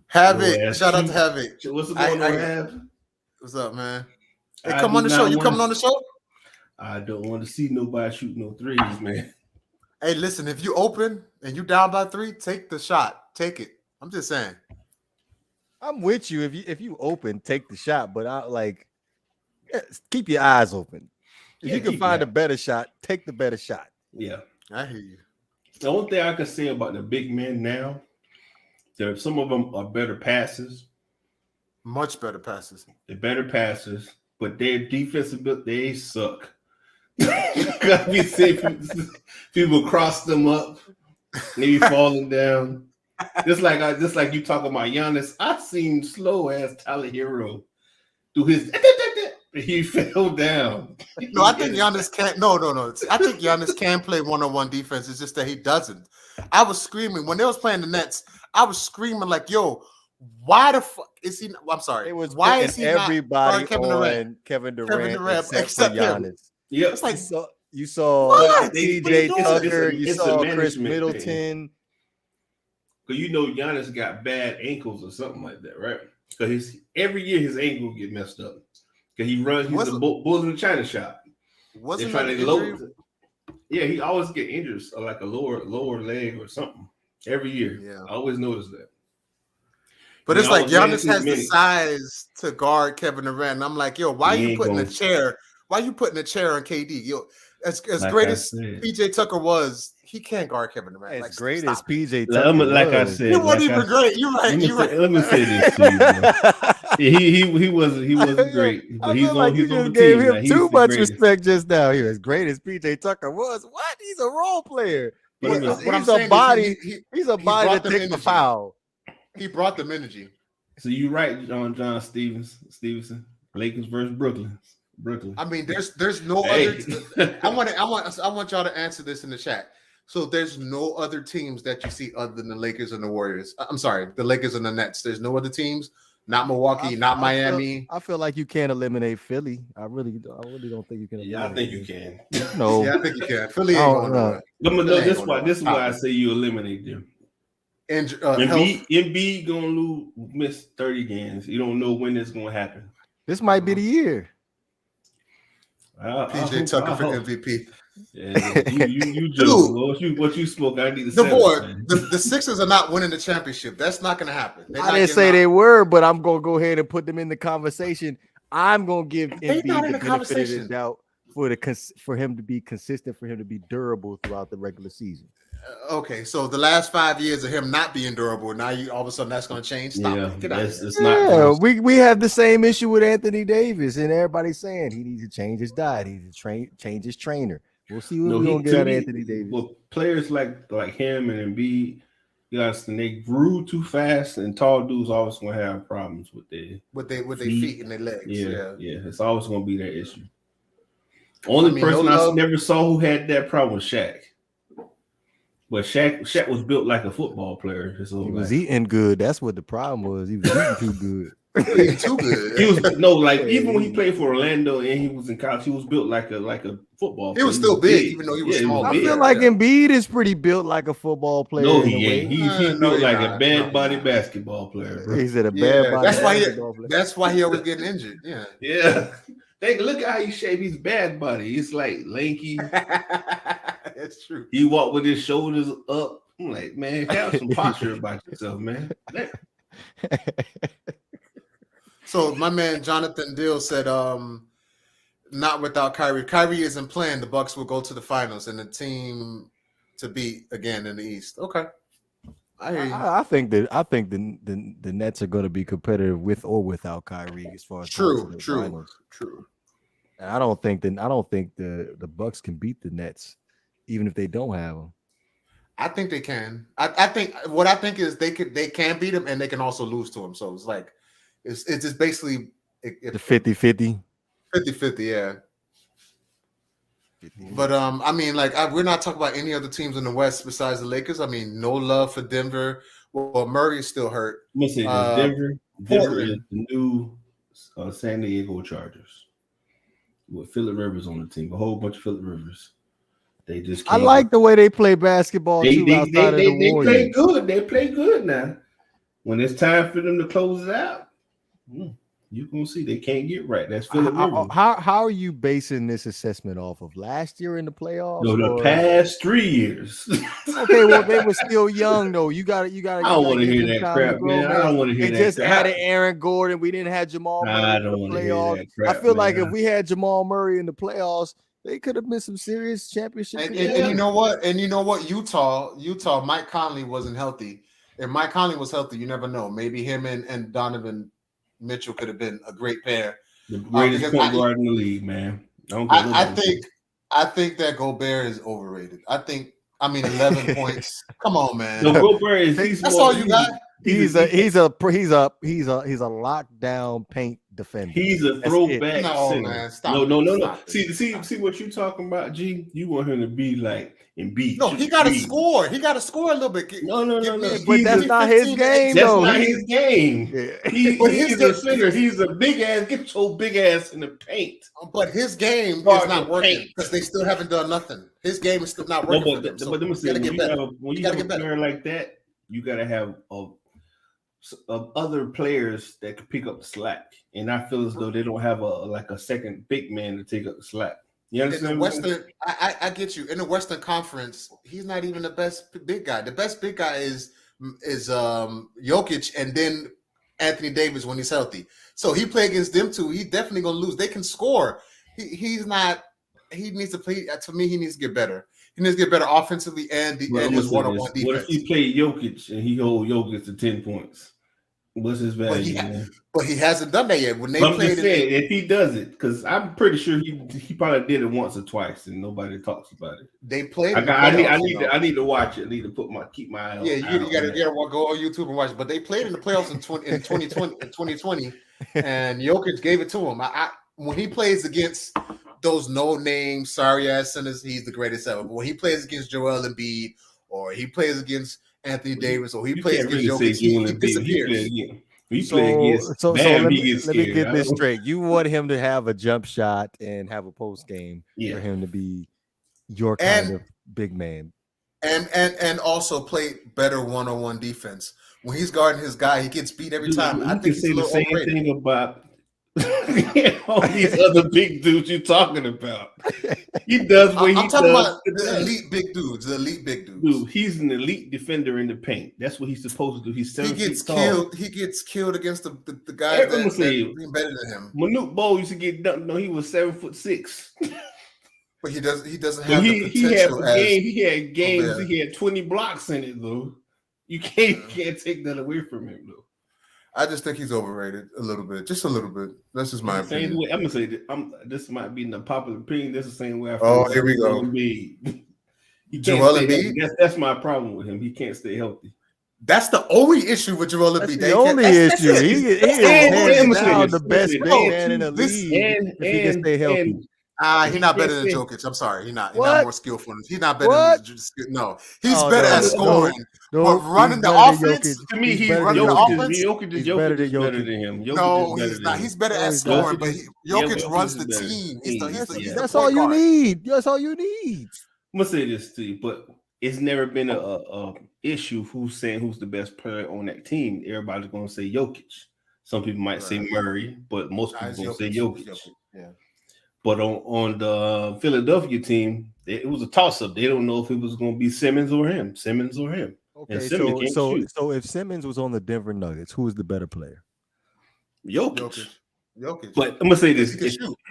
Havoc. Shout out to Havoc. What's going on, Hav? What's up, man? Hey, come on the show. You coming on the show? I don't want to see nobody shoot no threes, man. Hey, listen, if you open and you down by 3, take the shot. Take it. I'm just saying. I'm with you. If you open, take the shot. But I like keep your eyes open. If you can find a better shot, take the better shot. Yeah, I hear you. The only thing I can say about the big men now, that some of them are better passers. Much better passes. They're better passers, but their defensive they suck. We see people cross them up, maybe falling down. Just like you talking about Giannis. I seen slow ass Tyler Hero do his. He fell down. No, I think Giannis can't. No. I think Giannis can play one-on-one defense. It's just that he doesn't. I was screaming when they was playing the Nets. I was screaming like, "Yo, why the fuck is he?" I'm sorry. It was why is he everybody not Kevin Durant? Kevin Durant except for Giannis. Yeah, it's like you saw PJ Tucker. You saw Chris Middleton. Because you know Giannis got bad ankles or something like that, right? Because every year his ankle get messed up. Because he runs, he's a Bulls in the China shop. Wasn't that injury? Yeah, he always get injured, like a lower leg or something every year. Yeah, I always notice that. But it's like Giannis has the size to guard Kevin Durant. And I'm like, yo, why are you putting a chair? Why are you putting a chair on KD? Yo, as great as PJ Tucker was, he can't guard Kevin Durant. As great as PJ Tucker, like I said, he wasn't even great. You're right. Let me say this to you. He wasn't great. But he's on the team. Gave him too much respect just now. He was as great as PJ Tucker was. What? He's a role player. He's a body. He's a body that takes the foul. He brought them energy. So you're right, John Stevenson. Lakers versus Brooklyn. I mean, there's no other. I want y'all to answer this in the chat. So there's no other teams that you see other than the Lakers and the Warriors. I'm sorry, the Lakers and the Nets. There's no other teams. Not Milwaukee, not Miami. I feel like you can't eliminate Philly. I really don't think you can. Yeah, I think you can. No, yeah, I think you can. Philly ain't going nowhere. This is why I say you eliminate them. And Embiid gonna miss 30 games. You don't know when it's gonna happen. This might be the year. PJ Tucker for MVP. Yeah, you joke. What you spoke, I need to say. The Sixers are not winning the championship. That's not going to happen. I didn't say they were, but I'm going to go ahead and put them in the conversation. I'm going to give Embiid the benefit of the doubt for him to be consistent, for him to be durable throughout the regular season. Okay, so the last 5 years of him not being durable, now you all of a sudden that's going to change. Stop it. Get out of here. It's not. We have the same issue with Anthony Davis, and everybody's saying he needs to change his diet. He needs to change his trainer. We'll see what we're gonna get out of Anthony Davis. Well, players like him and Embiid, they grew too fast, and tall dudes always gonna have problems with their feet and their legs. Yeah, it's always gonna be that issue. Only person I never saw who had that problem was Shaq. But Shaq was built like a football player. He was eating good. That's what the problem was. He was eating too good. Too good. He was even when he played for Orlando and he was in college, he was built like a football player. He was still big, even though he was small. I feel like Embiid is pretty built like a football player. No, he ain't. He's built like a bad body basketball player. Bro. He's a bad body. That's why he always getting injured. Yeah. Yeah. Look at how he shaped his bad body. It's like lanky. That's true. He walked with his shoulders up. I'm like, man, have some posture about yourself, man. So my man Jonathan Dill said, not without Kyrie. Kyrie isn't playing. The Bucks will go to the finals and the team to beat again in the East. Okay. I hear you. I think the Nets are going to be competitive with or without Kyrie as far as true. And I don't think the Bucks can beat the Nets, even if they don't have them. I think they can. I think what I think is they can beat them and they can also lose to them. So it's like it's just basically the 50-50. 50-50, yeah. 50. But I mean, like we're not talking about any other teams in the West besides the Lakers. I mean, no love for Denver. Well, Murray is still hurt. Denver. Denver is the new San Diego Chargers with Phillip Rivers on the team. A whole bunch of Phillip Rivers. They just I like the way they play basketball too. They outside of the Warriors. play good. They play good now. When it's time for them to close it out, you're gonna see they can't get right. That's Phillip Rivers. How are you basing this assessment off of last year in the playoffs? No, the past 3 years. Okay, well they were still young though. You got. I don't want to hear that crap, man. I don't want to hear that. They just added Aaron Gordon. We didn't have Jamal Murray. I don't want to hear that crap. I feel like if we had Jamal Murray in the playoffs, they could have been some serious championship. And you know what? Utah. Mike Conley wasn't healthy. If Mike Conley was healthy, you never know. Maybe him and Donovan Mitchell could have been a great pair. The greatest point guard in the league, man. I think that Gobert is overrated. I mean 11 points. Come on, man. No, Gobert is that's all you got. He's a lockdown paint defender. He's a throwback. No, man, stop. No. See what you talking about, G? You want him to be like Embiid. No, he got to score. He got to score a little bit. No. But that's not his game, though. That's not his game. Yeah. He's a center. He's a big ass. Get your big ass in the paint. But his game is not working because they still haven't done nothing. His game is still not working. But let me say, when you have a player like that, you got to have other players that can pick up the slack. And I feel as though they don't have a second big man to take up the slack. You understand? In the Western, I get you. In the Western Conference, he's not even the best big guy. The best big guy is Jokic, and then Anthony Davis when he's healthy. So he play against them two. He's definitely gonna lose. They can score. He's not. He needs to play. To me, he needs to get better. He needs to get better offensively and his one-on-one defense. What if he played Jokic and he hold Jokic to 10 points? What's his value? But he hasn't done that yet. When they played if he does it, because I'm pretty sure he probably did it once or twice and nobody talks about it. They played. I need to watch it. I need to keep my eye on. Yeah, you gotta go on YouTube and watch it. But they played in the playoffs in 2020, and Jokic gave it to him. When he plays against those no-name sorry ass centers, he's the greatest ever. But when he plays against Joel Embiid, or he plays against Anthony Davis, or he plays against Jokic, he disappears. So let me get this straight. You want him to have a jump shot and have a post game for him to be your kind of big man, and also play better one-on-one defense. When he's guarding his guy, he gets beat every time. I think say the same thing about all these other big dudes you're talking about. He does what I'm talking about the elite big dudes. Dude, he's an elite defender in the paint. That's what he's supposed to do. He's 7 feet tall. He gets killed against the guys that's better than him. Manute Bol used to get dunked. No, he was 7'6". But he doesn't have the potential. He had games. He had 20 blocks in it though. You can't take that away from him though. I just think he's overrated a little bit, just a little bit. That's just my opinion. I'm gonna say this might be the popular opinion. This is the same way I feel. Here we go. Joel Embiid. That's my problem with him. He can't stay healthy. That's the only issue with Joel Embiid. The only issue. He is now the best big man in the league. If he can stay healthy. He's not better than Jokic. I'm sorry. He's not more skillful. He's not better than no. He's better at scoring. But running the offense, to me, he's running the offense. Jokic is better than him. No, he's not. He's better at scoring, but Jokic runs the team. That's all you need. That's all you need. I'm gonna say this to you, but it's never been a issue who's the best player on that team. Everybody's gonna say Jokic. Some people might say Murray, but most people gonna say Jokic. Yeah. But on the Philadelphia team, it was a toss-up. They don't know if it was going to be Simmons or him. Okay, so if Simmons was on the Denver Nuggets, who is the better player? Jokic. But I'm gonna say this: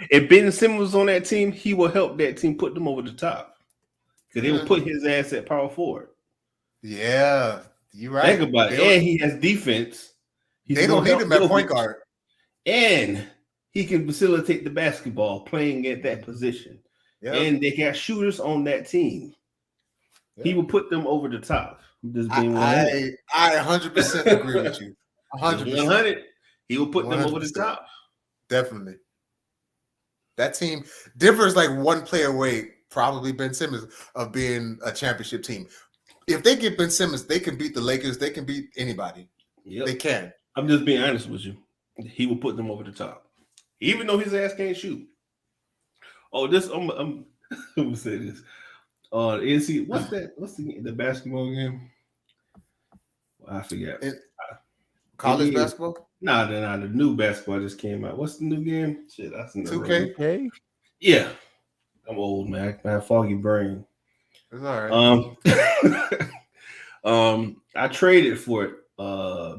if Ben Simmons was on that team, he will help that team put them over the top because they will put his ass at power forward. Yeah, you're right. Think about it. And he has defense. They don't need him at point guard. And he can facilitate the basketball playing at that position. Yep. And they got shooters on that team. Yep. He will put them over the top. I 100% agree with you. 100%. He will put 100%. Them over the top. Definitely. That team, Denver is like one player away, probably Ben Simmons, of being a championship team. If they get Ben Simmons, they can beat the Lakers. They can beat anybody. Yep. They can. I'm just being honest with you. He will put them over the top, even though his ass can't shoot. Oh, I'm gonna say this. NC, what's that? What's the basketball game? I forget. College basketball? Nah, the new basketball just came out. What's the new game? Shit, that's 2K. Yeah, I'm old, man. I have foggy brain. It's all right. I traded for it.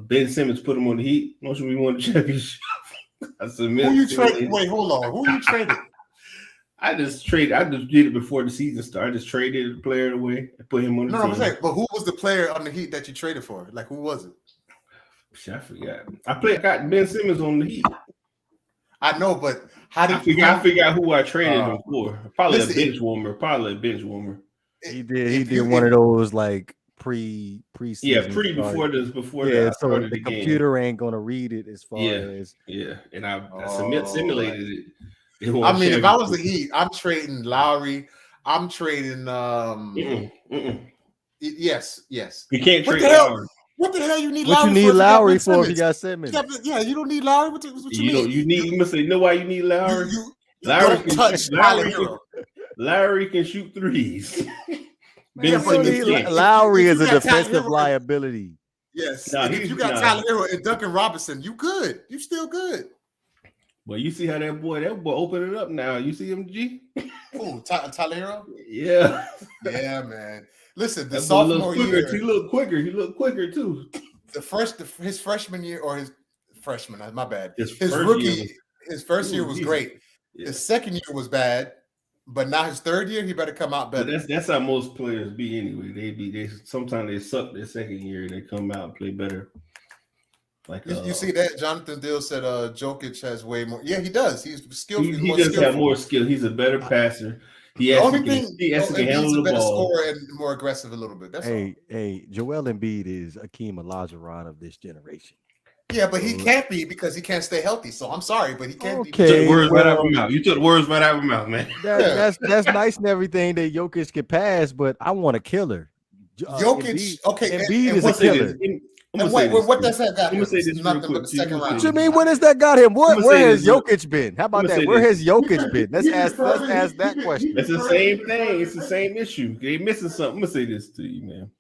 Ben Simmons put him on the Heat. Don't you we won the championship? I submit. Who you traded? Wait, hold on. Who you traded? I just did it before the season started. I just traded the player away and put him on the team. I'm saying, but who was the player on the Heat that you traded for? Like, who was it? I forgot. I got Ben Simmons on the Heat. I know, but how did I figure out who I traded him for? Probably a bench warmer. He did one of those like pre-season. Yeah, before yeah, so the computer ain't gonna read it as far as and I simulated it. I mean, if I was the Heat, I'm trading Lowry. I'm trading. Yes. You can't trade Lowry. What the hell you need? What Lowry you need for Lowry for if you got Simmons? Yeah, you don't need Lowry. What you mean? You must say, you know why you need Lowry? Lowry don't touch Lowry can shoot threes. Lowry is a defensive liability. Yes, if you got Tyler Hero and Duncan Robinson, you good. You still good. Well, you see how that boy open it up now. You see him, G? Oh, Tyler Hero? Yeah. Yeah, man. Listen, the sophomore year. He looked quicker. He looked quicker, too. His freshman year, or his freshman, my bad. His first year was great. Yeah. His second year was bad, but now his third year, he better come out better. That's how most players be anyway. They sometimes they suck their second year and they come out and play better. Like you see that Jonathan Dill said Jokic has way more. Yeah, he does. He's skillful. He does have more skill. He's a better passer. He has to handle the ball. Scorer and more aggressive a little bit. That's all. Hey, Joel Embiid is Akeem Olajuwon of this generation. Yeah, but he can't be because he can't stay healthy. So I'm sorry, but he can't be. You took the words right out of my mouth. You took the words right out of my mouth, man. That's nice and everything that Jokic can pass, but I want a killer. Jokic, Embiid is a killer. What does that got him? Nothing but the second round. What you mean? When has that got him? Where has Jokic been? How about that? Where has Jokic been? Let's ask that question. It's the same thing. It's the same issue. They missing something. I'm gonna say this to you, man.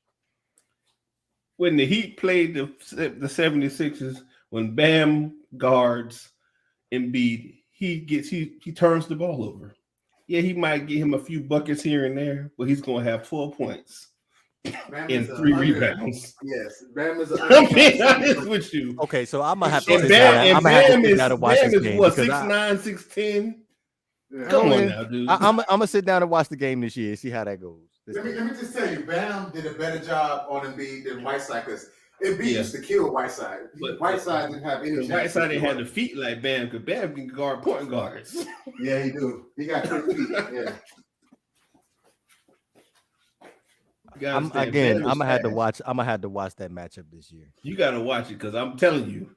When the Heat played the 76ers, when Bam guards Embiid, he turns the ball over. Yeah, he might get him a few buckets here and there, but he's gonna have 12 points. And 3 rebounds. Yes, Bam is. I'm being honest with you. Okay, so I'm gonna have to sit down and watch this game. What, 6'9", 6'10"? Yeah. Come on now, dude. I'm gonna sit down and watch the game this year. See how that goes. Let me just tell you, Bam did a better job on Embiid than Whiteside because Embiid used to kill Whiteside. But Whiteside didn't have any. Whiteside didn't have the feet like Bam because Bam can guard point guards. Yeah, he do. He got quick feet. Yeah. I'm gonna have to watch that matchup this year. You gotta watch it because I'm telling you,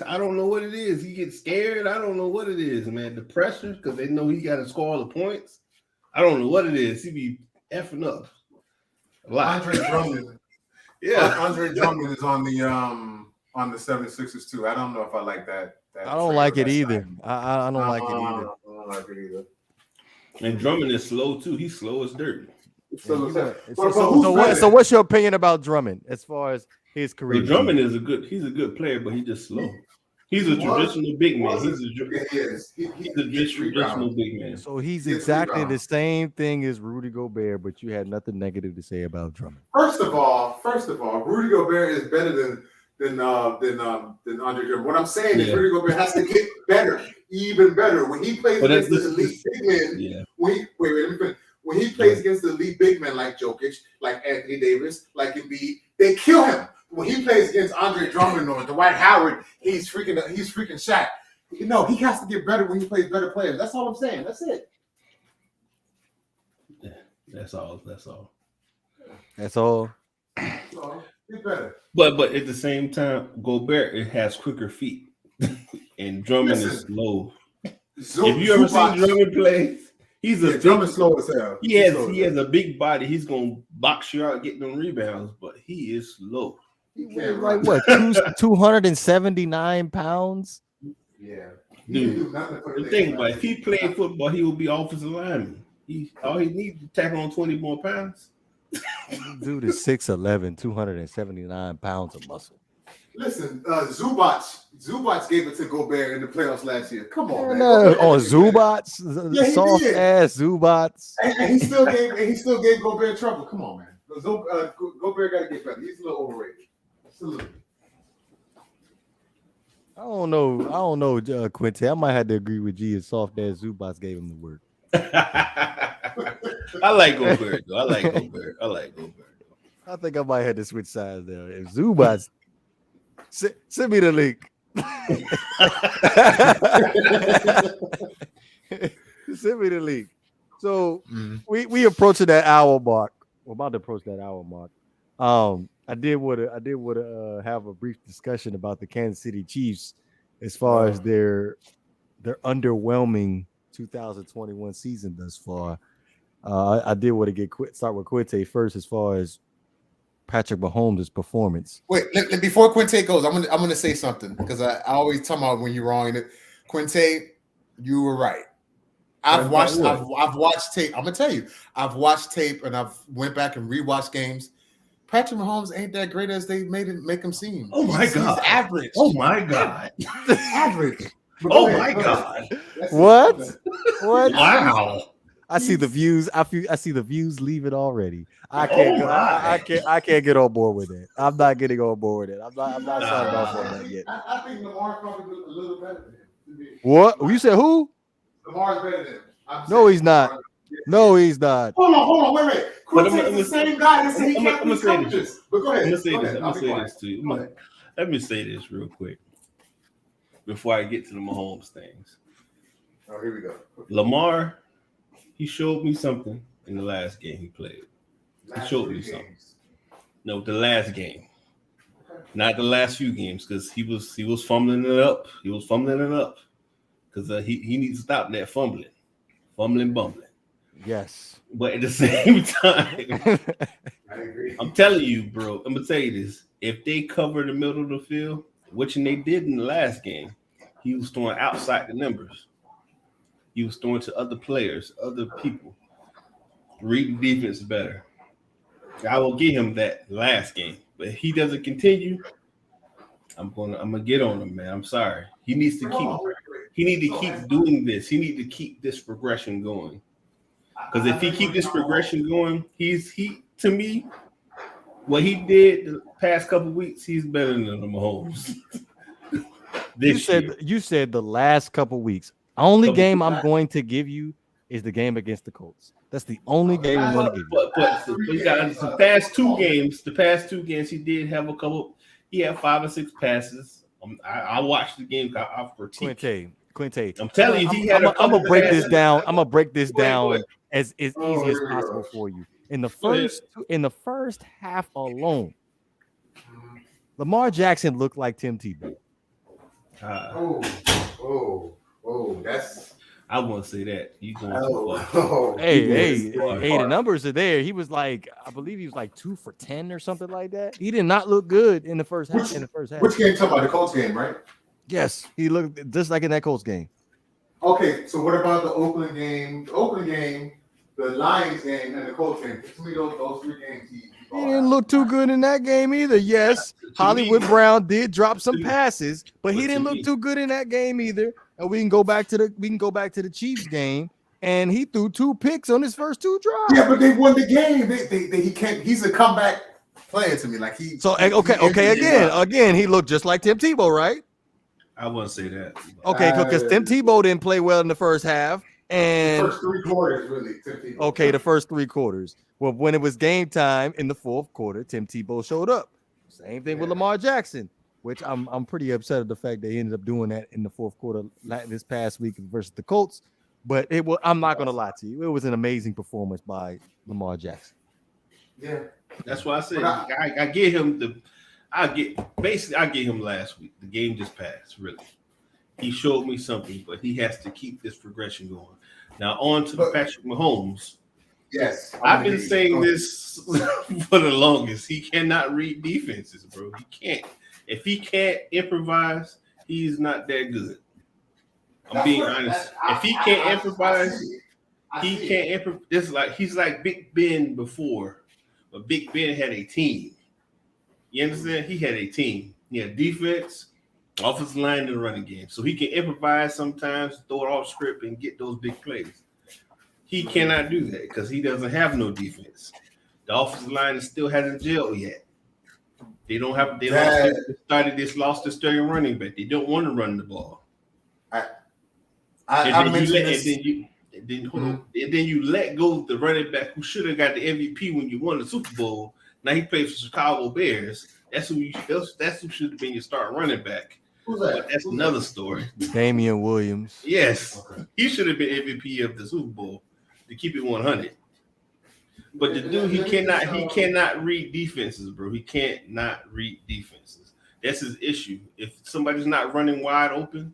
I don't know what it is. He gets scared. I don't know what it is, man. The pressure because they know he got to score all the points. I don't know what it is. He be effing up a lot. Andre Drummond. Yeah, Andre Drummond is on the 76ers too. I don't know if I like that. I don't like it either. I don't like it either. I don't like it either. And Drummond is slow too. He's slow as dirt. So what's your opinion about Drummond as far as his career? Well, Drummond is a good player, but he's just slow. He's a traditional big man. He's a traditional big man. So he's exactly the same thing as Rudy Gobert, but you had nothing negative to say about Drummond. First of all, Rudy Gobert is better than Andre Drummond. What I'm saying is Rudy Gobert has to get better, even better. When he plays against the elite big men, when he plays against the elite big men like Jokic, like Anthony Davis, like Embiid, they kill him. When he plays against Andre Drummond or Dwight Howard, he's freaking Shaq. You know, he has to get better when he plays better players. That's all I'm saying. That's it. Yeah, that's all. Get better. But at the same time, Gobert has quicker feet, and Drummond is slow. If you ever seen Drummond play, Drummond's slow as hell. He has a big body. He's gonna box you out, get them rebounds, but he is slow. He He can't weighs like run. what 279 pounds. Yeah. He Dude, didn't do nothing for the thing about if he played football, he would be offensive lineman. All he needs to tackle on 20 more pounds. Dude is 6'11", 279 pounds of muscle. Listen, Zubats gave it to Gobert in the playoffs last year. Come on, man. No, Gobert had to get Zubats, Yeah, he soft did. ass Zubats. and he still gave Gobert trouble. Come on, man. Gobert got to get better. He's a little overrated. Just a little bit. I don't know, Quinte. I might have to agree with G. And soft ass Zubats gave him the work. I like Gobert, though. I like Gobert. I think I might have to switch sides there. If Zubats, send me the link. Send me the link. So we approaching that hour mark. We're about to approach that hour mark. I did want to have a brief discussion about the Kansas City Chiefs as far as their underwhelming 2021 season thus far. I did want to start with Quinte first as far as Patrick Mahomes' performance. Wait, before Quinte goes, I'm gonna say something because I always talk about when you're wrong. Quinte, you were right. I've watched tape. I'm gonna tell you, I've watched tape and I've went back and rewatched games. Patrick Mahomes ain't that great as they make him seem. Oh my God, he's average. Oh my God, average. Oh my God, What? Wow. I see the views. I see the views leaving already. I can't get on board with it. I'm not getting on board with it. I'm not signing off on that yet. I think Lamar probably a little better than him. What? You said who? Lamar's better than him. No, he's not. No, he's not. Hold on, wait. Quinte's the same guy that said he can't be say coaches. But go ahead. I'm gonna say this to you. Let me say this real quick before I get to the Mahomes things. Oh, here we go. Lamar, he showed me something in the last game he played. He showed me something. No, the last game, not the last few games, because he was fumbling it up. He was fumbling it up because he needs to stop that bumbling. Yes, but at the same time, I agree. I'm telling you, bro. I'm gonna tell you this: if they cover the middle of the field, which they did in the last game, he was throwing outside the numbers. He was throwing to other players, other people. Reading defense better. I will give him that last game, but if he doesn't continue, I'm gonna get on him, man. I'm sorry. He needs to keep doing this. He needs to keep this progression going. Because if he keep this progression going, he to me, what he did the past couple weeks, he's better than the Mahomes. You said the last couple weeks. Only game I'm going to give you is the game against the Colts. That's the only game I'm going to give you. But he got the past two games, he did have a couple. He had 5 or 6 passes. I watched the game. I critique. Quinte. I'm telling you, I'm gonna break this down. I'm gonna break this down as easy as possible for you. In the first half alone, Lamar Jackson looked like Tim Tebow. That's. I won't say that. You going Hey, the numbers are there. He was like, I believe he was like 2 for 10 or something like that. He did not look good in the first half. Which game? Talking about the Colts game, right? Yes, he looked just like in that Colts game. Okay, so what about the Oakland game? The Oakland game, the Lions game, and the Colts game. To me, those 3 games, he didn't look too good in that game either. Yes, Hollywood Brown did drop some passes, but he didn't look too good in that game either. And we can go back to the Chiefs game, and he threw 2 picks on his first 2 drives. Yeah, but they won the game. He can't. He's a comeback player to me. Like he. So again, he looked just like Tim Tebow, right? I wouldn't say that. Okay, because Tim Tebow didn't play well in the first half, and the first 3 quarters really. Tim Tebow. Okay, the first 3 quarters. Well, when it was game time in the 4th quarter, Tim Tebow showed up. Same thing with Lamar Jackson, which I'm pretty upset at the fact that he ended up doing that in the 4th quarter this past week versus the Colts. But I'm not gonna lie to you, it was an amazing performance by Lamar Jackson. Yeah, that's why I said I get him I get him last week. The game just passed. Really, he showed me something, but he has to keep this progression going. Now on to the Patrick Mahomes. Yes, I've been saying this for the longest. He cannot read defenses, bro. He can't. If he can't improvise, he's not that good. I'm being honest. If he can't improvise, he can't improvise. It's like he's like Big Ben before, but Big Ben had a team. You understand? He had a team. He had defense, offensive line, and the running game. So he can improvise sometimes, throw it off script, and get those big plays. He cannot do that because he doesn't have no defense. The offensive line still hasn't gelled yet. They don't have. They lost their starting running back. They don't want to run the ball. And then you let go of the running back who should have got the MVP when you won the Super Bowl. Now he plays for Chicago Bears. That's who should have been your starting running back. Who's that? But that's another story. Damian Williams. Yes, Okay. he should have been MVP of the Super Bowl to keep it 100. But the dude, he cannot read defenses, bro. He can't not read defenses. That's his issue. If somebody's not running wide open,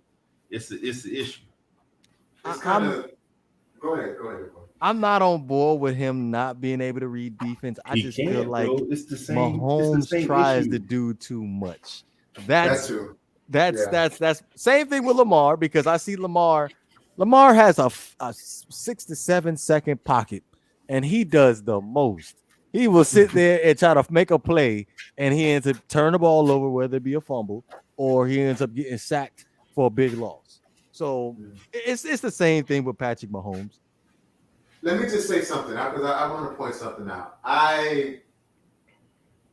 it's the issue. Go ahead. I'm not on board with him not being able to read defense. I just feel like it's the same. Mahomes tries to do too much. That's true. That's same thing with Lamar, because I see Lamar. Lamar has a 6 to 7 second pocket, and he does the most. He will sit there and try to make a play, and he ends up turning the ball over, whether it be a fumble or he ends up getting sacked for a big loss. So it's the same thing with Patrick Mahomes. Let me just say something because I want to point something out.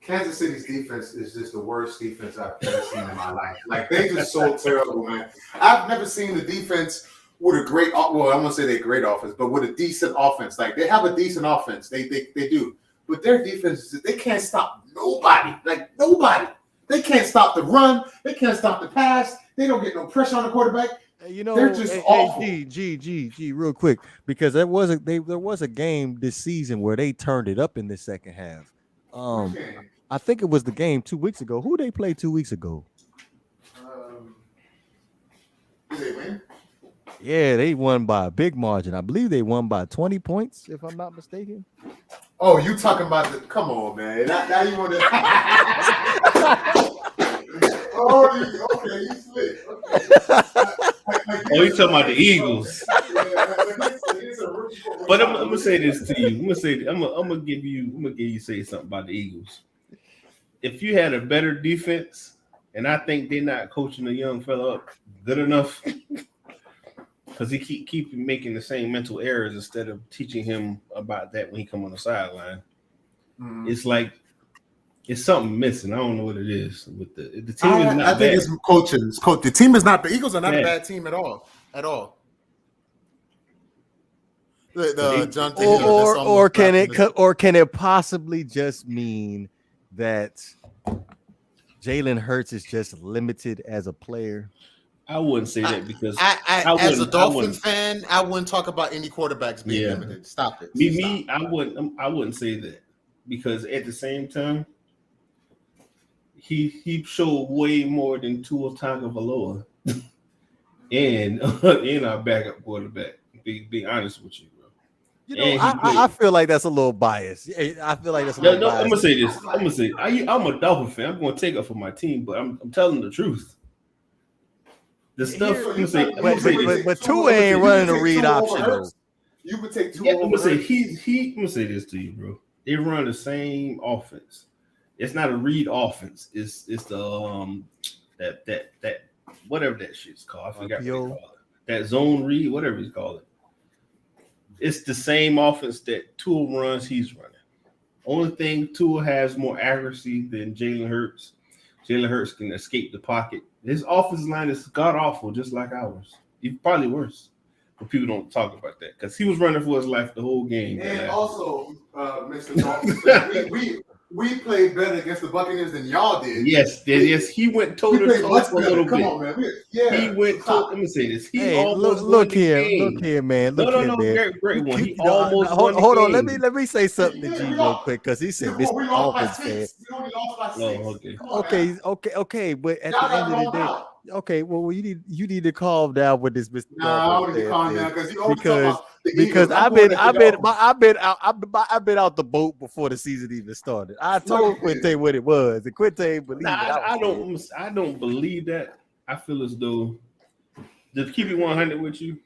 Kansas City's defense is just the worst defense I've ever seen in my life. Like, they just so terrible, man. I've never seen the defense with a great, well, I won't say they're great offense, but with a decent offense. Like, they have a decent offense. They do. But their defense, they can't stop nobody. Like, nobody. They can't stop the run. They can't stop the pass. They don't get no pressure on the quarterback. You know, they're just awful. G, real quick, because there was a game this season where they turned it up in the second half. I think it was the game 2 weeks ago. Who they played 2 weeks ago? Did they win? Yeah, they won by a big margin. I believe they won by 20 points, if I'm not mistaken. Oh, you talking about the? Come on, man. Now you want to? Okay, you slick. Oh, you talking about the Eagles? But I'm gonna say this to you. I'm gonna give you say something about the Eagles. If you had a better defense, and I think they're not coaching the young fella up good enough, because he keep making the same mental errors instead of teaching him about that when he come on the sideline. It's like it's something missing. I don't know what it is. With the team is not bad. I think it's coaching. The team is not. The Eagles are not a bad team at all. Or can it possibly just mean that Jalen Hurts is just limited as a player? I wouldn't say that because as a Dolphin fan, I wouldn't talk about any quarterbacks being limited. Stop it. I wouldn't say that, because at the same time, he showed way more than Tua Tagovailoa and our backup quarterback. Be honest with you, bro. You know, I feel like that's a little biased. I feel like that's a little biased. I'm gonna say this. I'm a Dolphin fan. I'm gonna take it for my team, but I'm telling the truth. The stuff but Tua ain't running a read option though. You would take Tua. I'm gonna say I'm gonna say this to you, bro. They run the same offense. It's not a read offense. It's the that whatever that shit's called. I forgot what they call it. That zone read, whatever you call it. It's the same offense that Tua runs. He's running. Only thing, Tua has more accuracy than Jalen Hurts. Jalen Hurts can escape the pocket. His offensive line is god awful, just like ours. He's probably worse. But people don't talk about that because he was running for his life the whole game. And also, Mr. Dolphins, we played better against the Buccaneers than y'all did. Yes, he went toe to toe for a little bit. Come on, man. He went toe. Let me say this. He almost look here, man. Great one. He almost hold on. Let me say something to G real quick because he said Mr. Dolphins fan. Okay. Okay. But at the end of the day, Okay, well, you need to calm down with this, Mr. Nah, I want to calm down because you always talk about the Eagles. I've been out the boat before the season even started. I told Quinte what it was, and Quinte believed it. I don't believe that. I feel as though, to keep it 100 with you,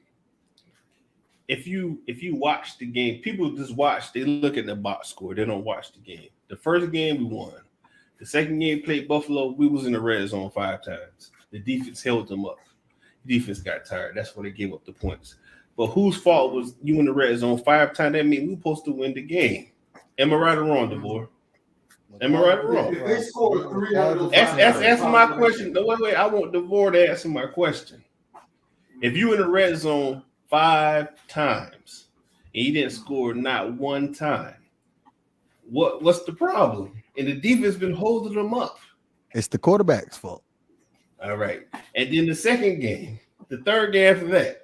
if you watch the game, people just watch. They look at the box score. They don't watch the game. The first game we won. The second game played Buffalo. We was in the red zone 5 times. The defense held them up. The defense got tired. That's why they gave up the points. But whose fault was you in the red zone 5 times? That means we supposed to win the game. Am I right or wrong, DeVore? Am I right or wrong? If they scored 3 out of those, answer my question. No, wait. I want DeVore to answer my question. If you in the red zone 5 times and you didn't score not one time, what's the problem? And the defense been holding them up. It's the quarterback's fault. All right. And then the second game, the third game after that,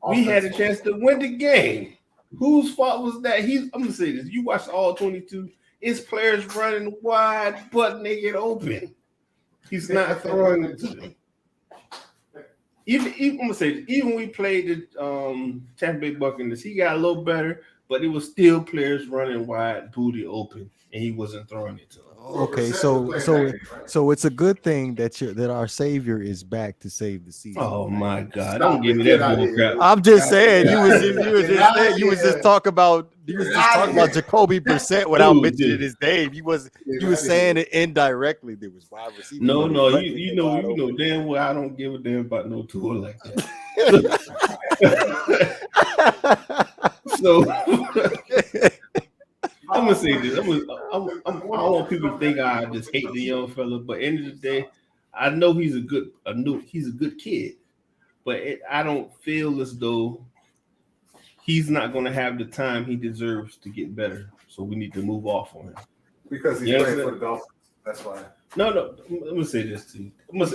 we had a chance to win the game. Whose fault was that? I'm going to say this. You watch all 22. It's players running wide, butt naked open. He's not throwing it to them. Even I'm going to say this. Even when we played the Tampa Bay Buccaneers, he got a little better, but it was still players running wide, booty open, and he wasn't throwing it to them. Okay, so it's a good thing that our Savior is back to save the season. Oh my God! Don't give me that bullcrap. I'm just saying you was just talking about Jacoby Brissett without mentioning his name. You was saying it indirectly. There was wide receiver. No, you know damn well I don't give a damn about no tour like that. So. I'm gonna say this. I don't want people to think I just hate the young fella, but at the end of the day, I know he's a good kid, but I don't feel as though he's not going to have the time he deserves to get better. So we need to move off on him because he's playing for the Dolphins. That's why. No. I'm gonna say this to you. I'm gonna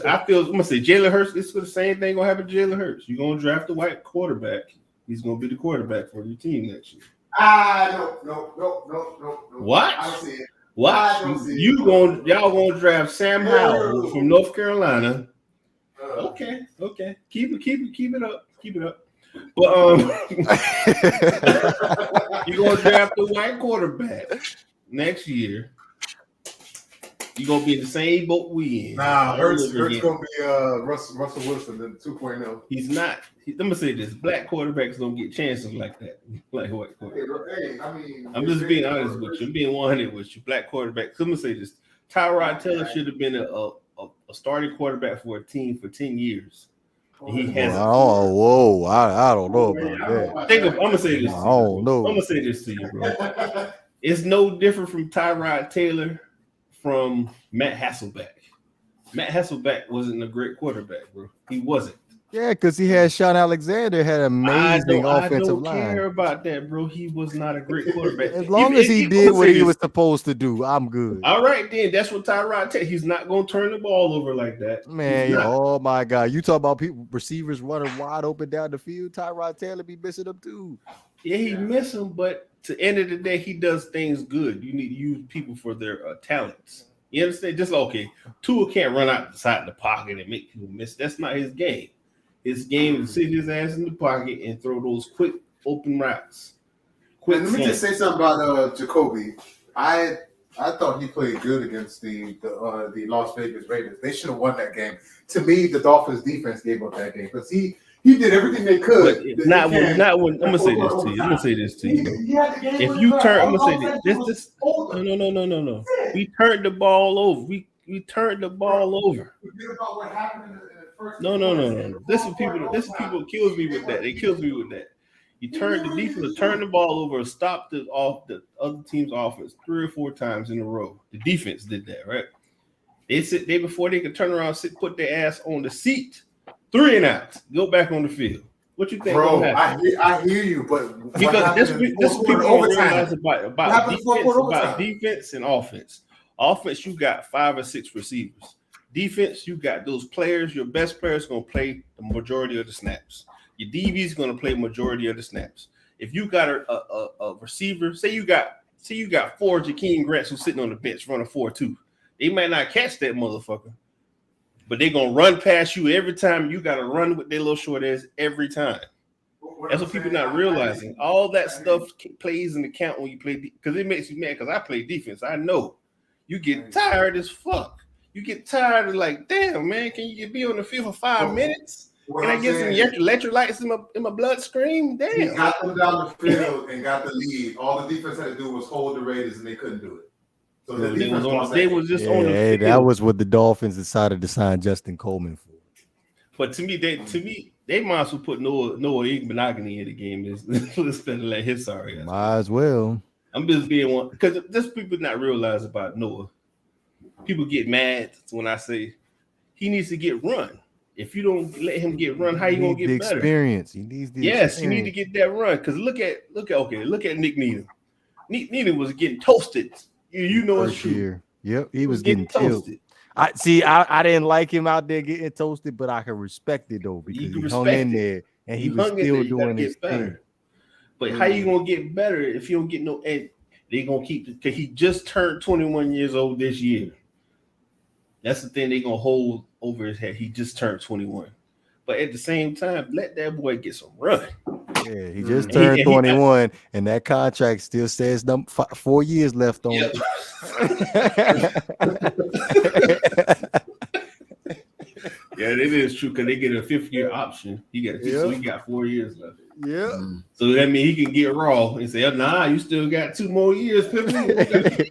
say Jalen Hurts. This is the same thing gonna happen to Jalen Hurts. You're gonna draft a white quarterback. He's gonna be the quarterback for your team next year. No. What? I don't see it. What? Y'all gonna draft Sam Howell from North Carolina? Okay. Keep it up. But you're gonna draft a white quarterback next year. You're gonna be in the same boat we in. Nah, Hurts gonna be Russell Wilson in 2.0. He's not. Let me say this: black quarterbacks don't get chances like that. Like white quarterbacks. Hey, I mean, I'm just being honest with you. I'm being 100 with you. Black quarterbacks. Let me say this: Tyrod Taylor should have been a starting quarterback for a team for 10 years. And he hasn't. Whoa! I don't know about that. I'm gonna say this. I don't know. I'm gonna say this to you, bro. It's no different from Tyrod Taylor from Matt Hasselbeck. Matt Hasselbeck wasn't a great quarterback, bro. He wasn't. Yeah, because he had Sean Alexander, had amazing offensive line. I don't care about that, bro. He was not a great quarterback. As long as he did what he was supposed to do, I'm good. All right, then. That's what Tyrod Taylor. He's not going to turn the ball over like that. Man, oh my God. You talk about receivers running wide open down the field. Tyrod Taylor be missing them too. Yeah, he miss them, but to the end of the day, he does things good. You need to use people for their talents. You understand? Just okay. Tua can't run out the side of the pocket and make people miss. That's not his game. His game is to sit his ass in the pocket and throw those quick open routes. Let me just say something about Jacoby. I thought he played good against the Las Vegas Raiders. They should have won that game. To me, the Dolphins defense gave up that game because he did everything they could. Not when. I'm gonna say this to you. If you turn, I'm gonna say this. No. We turned the ball over. We turned the ball over. No. This is people kills me with that. It kills me with that. You turn the defense, turn the ball over, stop the other team's offense 3 or 4 times in a row. The defense did that, right? They before they could turn around, put their ass on the seat, 3 and out, go back on the field. What you think? Bro, I hear you, but because this people don't realize about defense and offense. Offense, you got 5 or 6 receivers. Defense, you got those players. Your best players going to play the majority of the snaps. Your DB is going to play majority of the snaps. If you got a receiver, say you got 4 Jakeem Grants who's sitting on the bench running 4-2, they might not catch that motherfucker. but they're gonna run past you every time. You gotta run with their little short ass every time. That's what people not realizing. All that stuff plays in the count when you play because it makes you mad. Because I play defense, I know you get tired as fuck. You get tired of like, damn man, can you be on the field for 5 minutes? Can I get some electrolytes in my bloodstream? Damn. He got them down the field and got the lead. All the defense had to do was hold the Raiders, and they couldn't do it. So the defense was just on the field. That was what the Dolphins decided to sign Justin Coleman for. But to me, they might as well put Noah Igbenogany in the game instead of let his sorry ass. Might as well. I'm just being one because just people not realize about Noah. People get mad when I say he needs to get run. If you don't let him get run, how you gonna get better? Experience. He needs the experience. You need to get that run. Because look at Nick Needham. Nick Needham was getting toasted. You know it's true. Year. Yep, he was getting toasted. I didn't like him out there getting toasted, but I can respect it though because he hung in there and he was still doing his thing. But how you gonna get better if you don't get no? And they gonna keep because he just turned 21 years old this year. That's the thing they gonna hold over his head. He just turned 21, but at the same time, let that boy get some run. Yeah, he just turned 21, and that contract still says 4 years left on it. Yeah, it is true because they get a 5th-year option. He got so he got 4 years left. Yeah. So that means he can get raw and say, "Nah, you still got 2 more years, Pippin."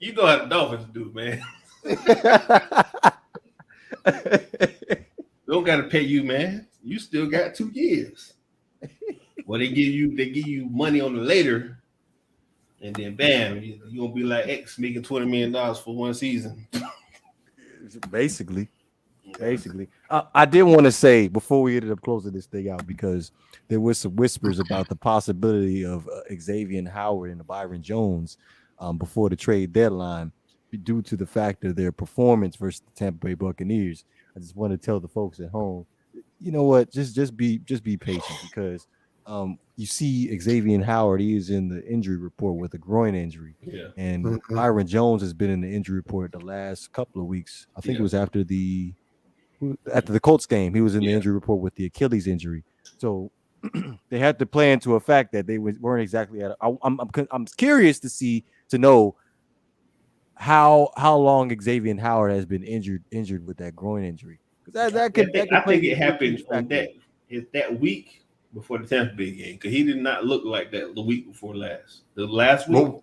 You know how the Dolphins do, man. They don't got to pay you, man. You still got 2 years. Well, they give you money on the later, and then bam, you gonna be like X making $20 million for one season. Basically. I did want to say before we ended up closing this thing out because there was some whispers about the possibility of Xavier Howard and Byron Jones before the trade deadline due to the fact of their performance versus the Tampa Bay Buccaneers. I just want to tell the folks at home, you know what, just be patient because you see Xavier Howard, he is in the injury report with a groin injury. Yeah. And Byron Jones has been in the injury report the last couple of weeks. I think it was after the Colts game. He was in the injury report with the Achilles injury. So they had to play into a fact that they weren't exactly at. I'm curious to know how long Xavier Howard has been injured with that groin injury. Because I think it happened on that week before the Tampa Bay game because he did not look like that the week before last. The last week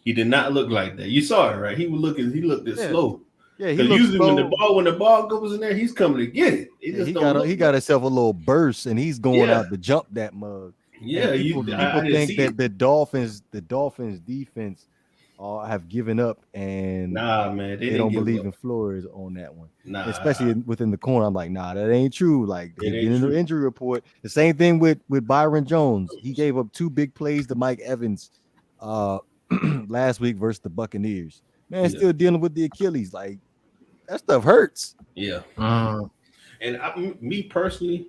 he did not look like that. You saw it, right? He looked slow. Yeah, he usually slow. when the ball goes in there, he's coming to get it. He got himself a little burst and he's going out to jump that mug. Yeah, people think that the Dolphins defense have given up and they don't believe in Flores on that one. Especially within the corner. I'm like, that ain't true. Like they did in the injury report. The same thing with Byron Jones. He gave up 2 big plays to Mike Evans last week versus the Buccaneers. Man, still dealing with the Achilles. Like that stuff hurts. Yeah. And me personally,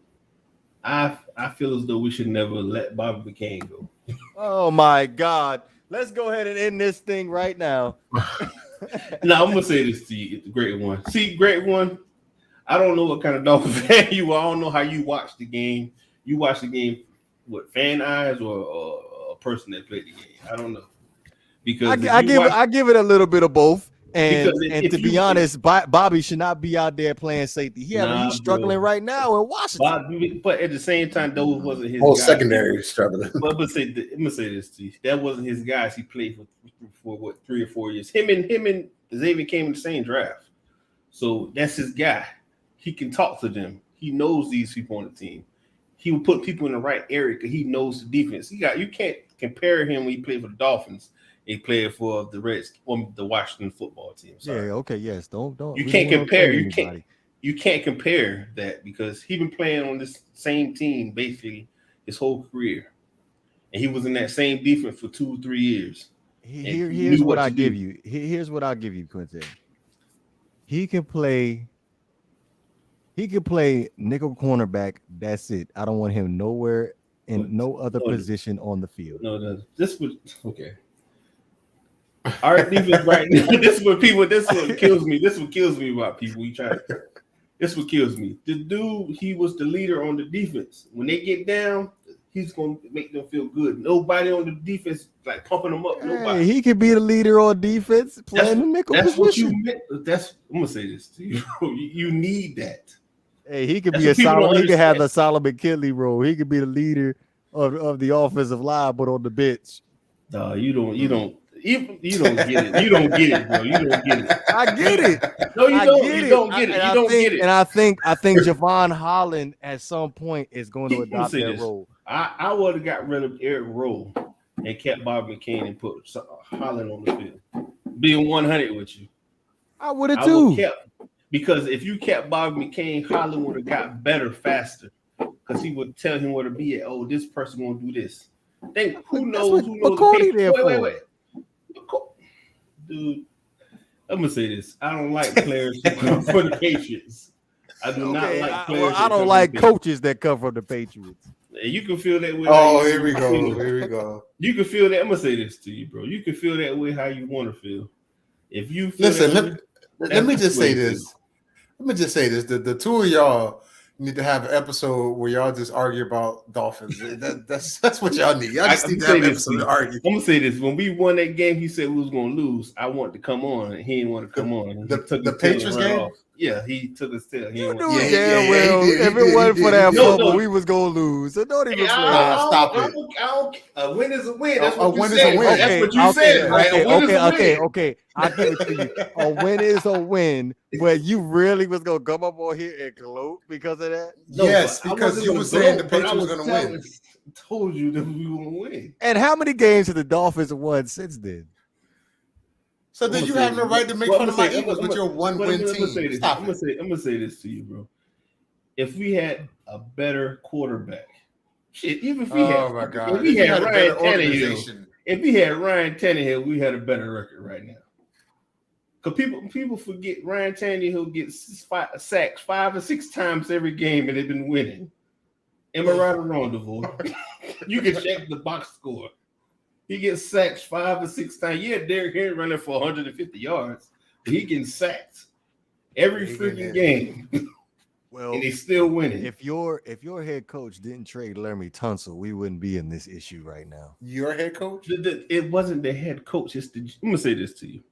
I feel as though we should never let Bobby McCain go. Oh my God. Let's go ahead and end this thing right now. Now I'm gonna say this to you, Great One. See, Great One, I don't know what kind of Dolphin fan you are. I don't know how you watch the game. You watch the game with fan eyes or a person that played the game. I don't know. Because I give it a little bit of both. And to be honest, Bobby should not be out there playing safety. He's struggling right now in Washington. But at the same time, those wasn't his whole guys. Secondary struggling. But I'm gonna say this to you. That wasn't his guys. He played for what 3 or 4 years. Him and Xavier came in the same draft. So that's his guy. He can talk to them. He knows these people on the team. He will put people in the right area because he knows the defense. You can't compare him when he played for the Dolphins. He played for the the Washington football team. Sorry. Yeah. Okay. Yes. Don't. You can't compare. You can't compare that because he's been playing on this same team basically his whole career, and he was in that same defense for 2 or 3 years. Here's what I give you. Here's what I'll give you, Quincy. He can play nickel cornerback. That's it. I don't want him nowhere in no other position on the field. No. This was okay. Our defense right now. This is what kills me. This is what kills me about people. This what kills me. The dude, he was the leader on the defense. When they get down, he's gonna make them feel good. Nobody on the defense like pumping them up. Nobody. Hey, he could be the leader on defense, playing the nickel That's what you position. meant. I'm gonna say this to you. You need that. Hey, he could That's be what people don't he could have understand. the Solomon Kinley role. He could be the leader of the offensive line, but on the bench. No, you don't get it. You don't get it, bro. You don't get it. I get it. No, you I don't. get You it. don't get it. You don't get it. And I think Javon Holland at some point is going to adopt that role. I would have got rid of Eric Rowe and kept Bob McCain and put Holland on the field. Being 100 with you, I would have too. Because if you kept Bob McCain, Holland would have got better faster. Because he would tell him where to be at. Oh, this person won't do this. Think who knows? Who knows? Wait. Dude, I'm gonna say this. I don't like players who come from the Patriots. I do not like players. I don't like coaches that come from the Patriots. And you can feel that way. Here we go. Here we go. You can feel that. I'm gonna say this to you, bro. You can feel that way how you want to feel. If you feel listen, let me just say this. Let me just say this. The two of y'all need to have an episode where y'all just argue about Dolphins. That's what y'all need. Y'all just need to have an episode to argue. I'm gonna say this. When we won that game, he said we was gonna lose. I wanted to come on, and he didn't want to come on. The Patriots game? Off. Yeah, he took his tail. You knew damn well if it wasn't for that fumble, we was gonna lose. So don't even stop it. A win is a win. That's what win you is a said. win. That's what you said, right? Okay. I'll give it to you. A win is a win. But you really was gonna come up on here and gloat because of that? Yes, because you were saying the Patriots were gonna win. Told you that we were gonna win. And how many games have the Dolphins won since then? So then you have no right to make fun of my Eagles with your one-win team. Stop I'm gonna say this to you, bro. If we had a better quarterback, even if we had Ryan Tannehill, if we had Ryan Tannehill, we had a better record right now. Because people forget Ryan Tannehill gets sacks 5 or 6 times every game, and they've been winning. Am I right or wrong, DeVore? You can check the box score. He gets sacked 5 or 6 times. Yeah, Derrick Henry running for 150 yards, but he getting sacked every freaking game. Well, and he's still winning. If your head coach didn't trade Laramie Tunsil, we wouldn't be in this issue right now. Your head coach? It wasn't the head coach. I'm gonna say this to you.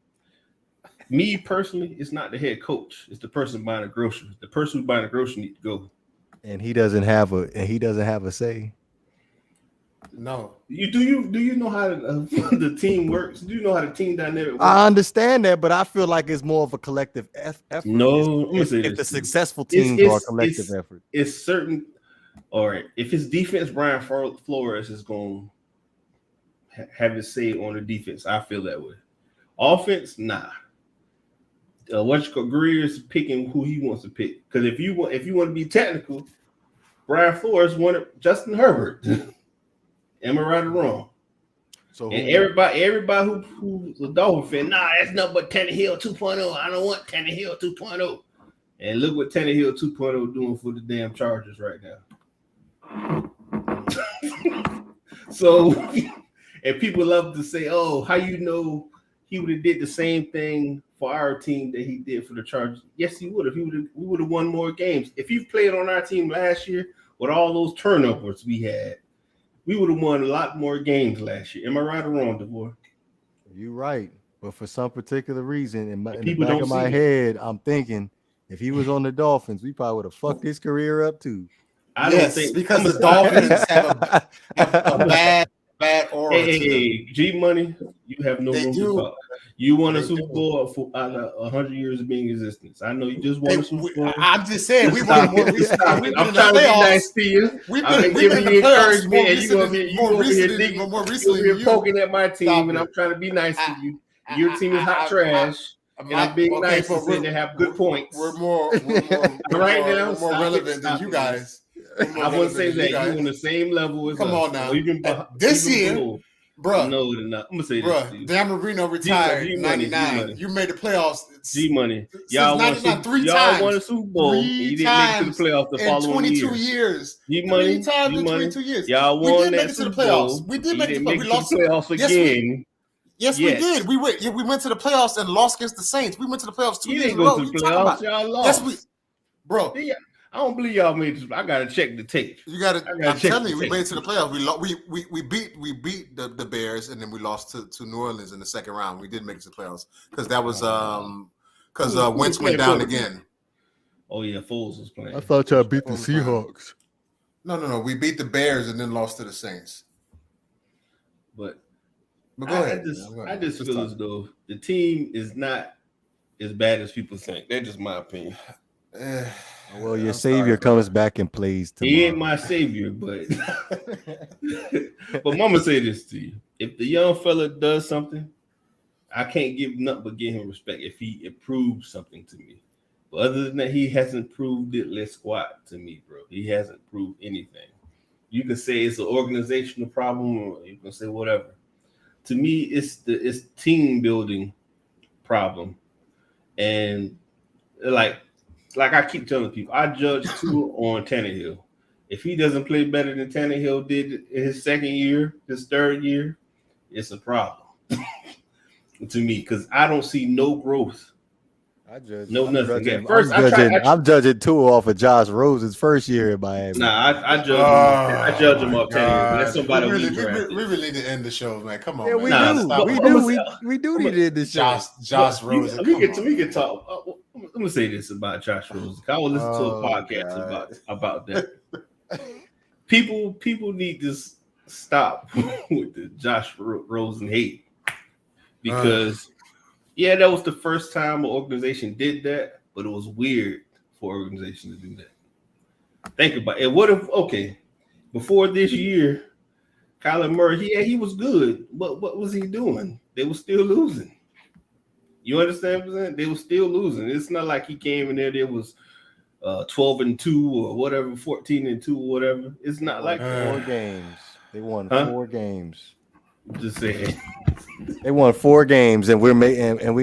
Me personally, it's not the head coach. It's the person buying the groceries. The person who's buying the groceries needs to go. And he doesn't have a say. No. Do you know how the team works? Do you know how the team dynamic works? I understand that, but I feel like it's more of a collective effort. No, if the successful teams are a collective effort. It's certain. All right, if it's defense, Brian Flores is going to have his say on the defense. I feel that way. Offense, nah. Greer is picking who he wants to pick. Because if you want to be technical, Brian Flores wanted Justin Herbert. Am I right or wrong? So and everybody who's a Dolphin fan, that's nothing but Tannehill 2.0. I don't want Tannehill 2.0. And look what Tannehill 2.0 doing for the damn Chargers right now. So, and people love to say, "Oh, how you know he would have did the same thing for our team that he did for the Chargers?" Yes, he would have. We would have won more games if he played on our team last year with all those turnovers we had. We would have won a lot more games last year. Am I right or wrong, DeVore? You're right. But for some particular reason, in the back of my head, I'm thinking if he was on the Dolphins, we probably would have fucked his career up too. I don't think because the Dolphins have a bad aura. Hey, G Money, you have no room to talk. You won a Super Bowl for 100 years of being in existence. I know you just won a Super Bowl. I'm just saying we won more. I'm trying to be nice to you. We've been giving you encouragement, and you're more recently poking at my team, and I'm trying to be nice to you. Your team is hot trash. And I'm being nice to say they have good points. We're more relevant than you guys. I wouldn't say that. You're on the same level as us. Come on now. This year, bro. No, they're not. I'm gonna say this. Bro, Dan Marino retired in 99. You made the playoffs. G Money. Y'all won a Super Bowl. You didn't make it to the playoffs the following year. 22 years. G Money. 22 years. Y'all won that Super Bowl. We did make it to the playoffs. We lost the playoffs again. Yes, we did. We went to the playoffs and lost against the Saints. We went to the playoffs 2 years in a row. To the playoffs. Y'all lost. Yes, bro. I don't believe y'all made this. I gotta check the tape. I'm telling you, we made it to the playoffs. We beat the Bears, and then we lost to New Orleans in the second round. We did make it to the playoffs because that was because Wentz went down again. Oh yeah, Foles was playing. I thought y'all beat the Seahawks. No. We beat the Bears and then lost to the Saints. But go ahead. I just feel as though the team is not as bad as people think. That's just my opinion. Well, your savior comes back and plays tomorrow. He ain't my savior, but but Mama say this to you: if the young fella does something, I can't give nothing but give him respect if he improves something to me. But other than that, he hasn't proved it. Let's squat to me, bro. He hasn't proved anything. You can say it's an organizational problem, or you can say whatever. To me, it's team building problem, and like I keep telling people, I judge Tua on Tannehill. If he doesn't play better than Tannehill did in his second year, his third year, it's a problem to me because I don't see no growth. I'm judging Tua off of Josh Rosen's first year in Miami. Nah, I judge him off Tannehill. That's somebody we really need to end the show, man. Come on, yeah, man. We do need to end the show. Josh Rosen. We can talk. Let me say this about Josh Rosen. I will listen to a podcast about that. People need to stop with the Josh Rosen hate because that was the first time an organization did that, but it was weird for an organization to do that. Think about it. What if before this year, Kyler Murray, he was good, but what was he doing? They were still losing. You understand what I'm saying? They were still losing. It's not like he came in there was 12-2 or whatever, 14-2 or whatever. It's not like 4 games. They won 4 games. I'm just saying. They won 4 games, and we're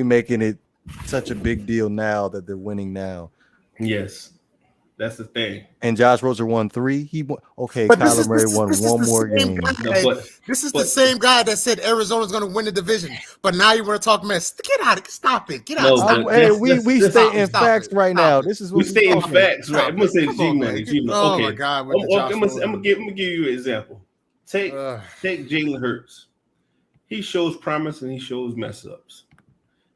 making it such a big deal now that they're winning now. Yes, that's the thing. And Josh Rosen won 3. He won. Okay, but Kyler Murray won 1 more game. This is the same guy that said Arizona's going to win the division, but now you want to talk mess. Get out! Stop it! Get out! We stay in facts right now. This is what we stay in facts, right? I'm gonna say G-Money. Oh my God! I'm gonna give you an example. Take Jalen Hurts. He shows promise and he shows mess ups.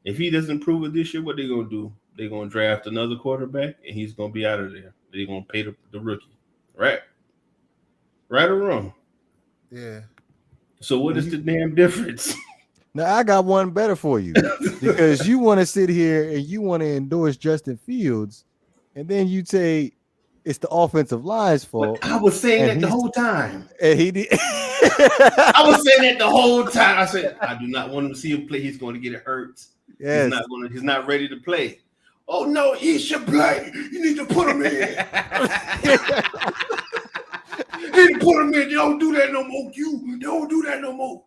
If he doesn't prove it this year, what they gonna do? They're gonna draft another quarterback and he's gonna be out of there. They're gonna pay the rookie, right? Right or wrong? Yeah. So what is the damn difference? Now I got one better for you because you want to sit here and you want to endorse Justin Fields, and then you say it's the offensive line's fault. But I was saying that the whole time. And he did. I was saying that the whole time. I said, I do not want him to see him play. He's going to get hurt. Yes. He's not ready to play. Oh no, he should play. You need to put him in. You need to put him in. You don't do that no more. You don't do that no more.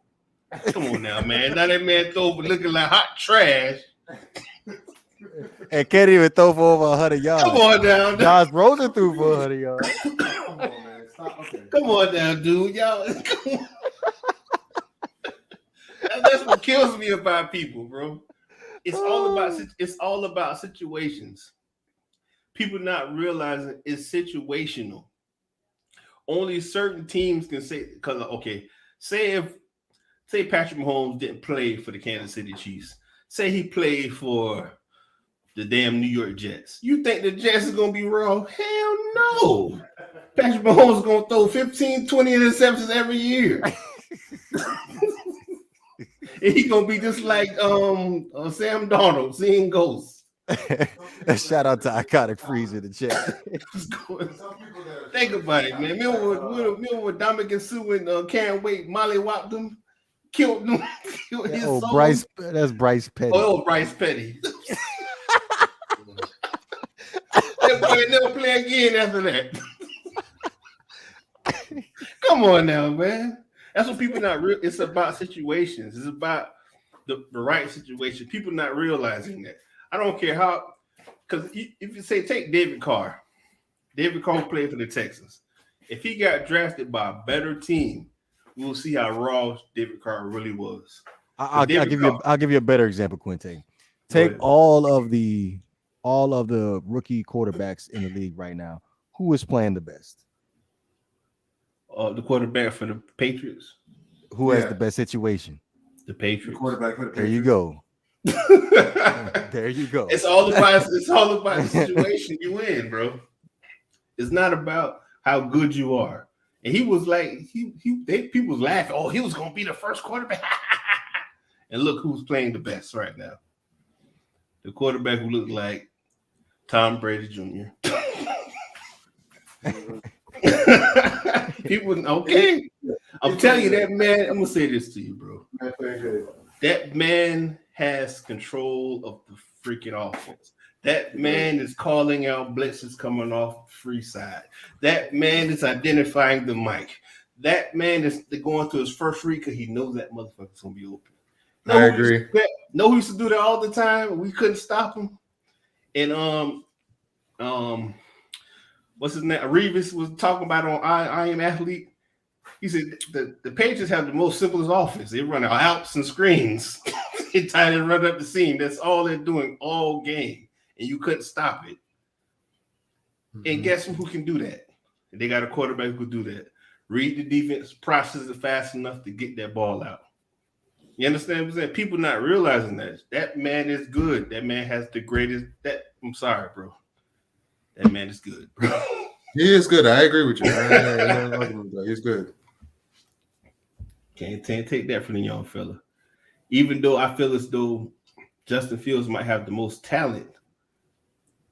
Come on now, man. Now that man throw looking like hot trash. And can't even throw for over 100 yards. Come on down. Josh Rosen threw for 100 yards. Come on, man. Stop. Okay. Come on down, dude. Y'all. That's what kills me about people, bro. It's all about situations. People not realizing it's situational. Only certain teams can say, because say Patrick Mahomes didn't play for the Kansas City Chiefs. Say he played for the damn New York Jets. You think the Jets is going to be wrong? Hell no. Patrick Mahomes is going to throw 15, 20 interceptions every year. And he's going to be just like Sam Darnold, seeing ghosts. Shout out to Iconic Freeze in the chat. Think about it, man. Remember when Dominic Sue and Can't Wait Molly whopped them? Killed them. Killed his soul. That's Bryce Petty. Oh, Bryce Petty. That boy never play again after that. Come on now, man. That's what people not real. It's about situations. It's about the right situation. People not realizing that. I don't care how, because if you say take David Carr played for the Texans. If he got drafted by a better team, we'll see how raw David Carr really was. I'll give you a better example, Quinte. Take all of the rookie quarterbacks in the league right now. Who is playing the best? The quarterback for the Patriots. Who has the best situation? The Patriots. The quarterback for the There Patriots. you go. There you go. It's all about the situation you in, bro. It's not about how good you are. And he was like, people was laughing. Oh, he was gonna be the first quarterback. And look who's playing the best right now. The quarterback who looked like Tom Brady Jr. People, okay. I'm telling you that man. I'm gonna say this to you, bro. That man has control of the freaking offense. That man is calling out blitzes coming off the free side. That man is identifying the mic. That man is going to his first read because he knows that motherfucker's gonna be open. I agree. No, we used to do that all the time. We couldn't stop him. And what's his name? Revis was talking about on I Am Athlete. He said the Patriots have the most simplest offense. They run outs and screens. They tight and run up the seam. That's all they're doing all game, and you couldn't stop it. Mm-hmm. And guess who can do that? They got a quarterback who can do that. Read the defense, process it fast enough to get that ball out. You understand what I'm saying? People not realizing that man is good. That man has the greatest. I'm sorry, bro. That man is good, bro. He is good. I agree with you. He's good. Can't take that from the young fella. Even though I feel as though Justin Fields might have the most talent,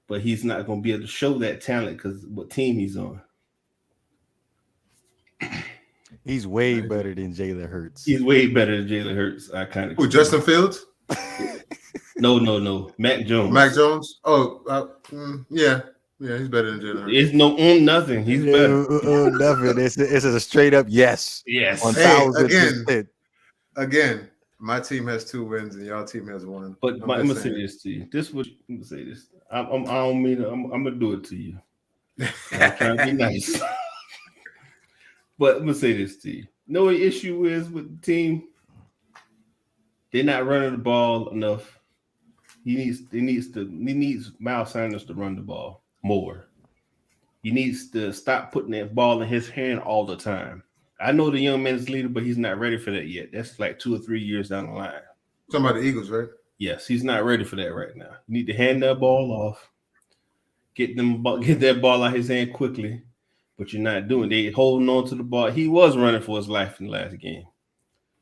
but he's not going to be able to show that talent because what team he's on. He's way better than Jalen Hurts. He's way better than Jalen Hurts. I kind of. Who, Justin Fields? No. Mac Jones. Mac Jones? Oh, yeah. Yeah, he's better than Jalen Hurts. It's nothing. He's better. Nothing. It's a straight up yes. Yes. 1,000%. Again, my team has 2 wins and y'all team has 1. But I'm gonna say this to you. I'm gonna say this. I don't mean it. I'm gonna do it to you. I'm trying to be nice. But I'm gonna say this to you. No issue is with the team. They're not running the ball enough. He needs Miles Sanders to run the ball more. He needs to stop putting that ball in his hand all the time. I know the young man is leader, but he's not ready for that yet. That's like 2 or 3 years down the line. Talking about the Eagles, right? Yes, he's not ready for that right now. You need to hand that ball off, get that ball out his hand quickly, but you're not doing. They holding on to the ball. He was running for his life in the last game.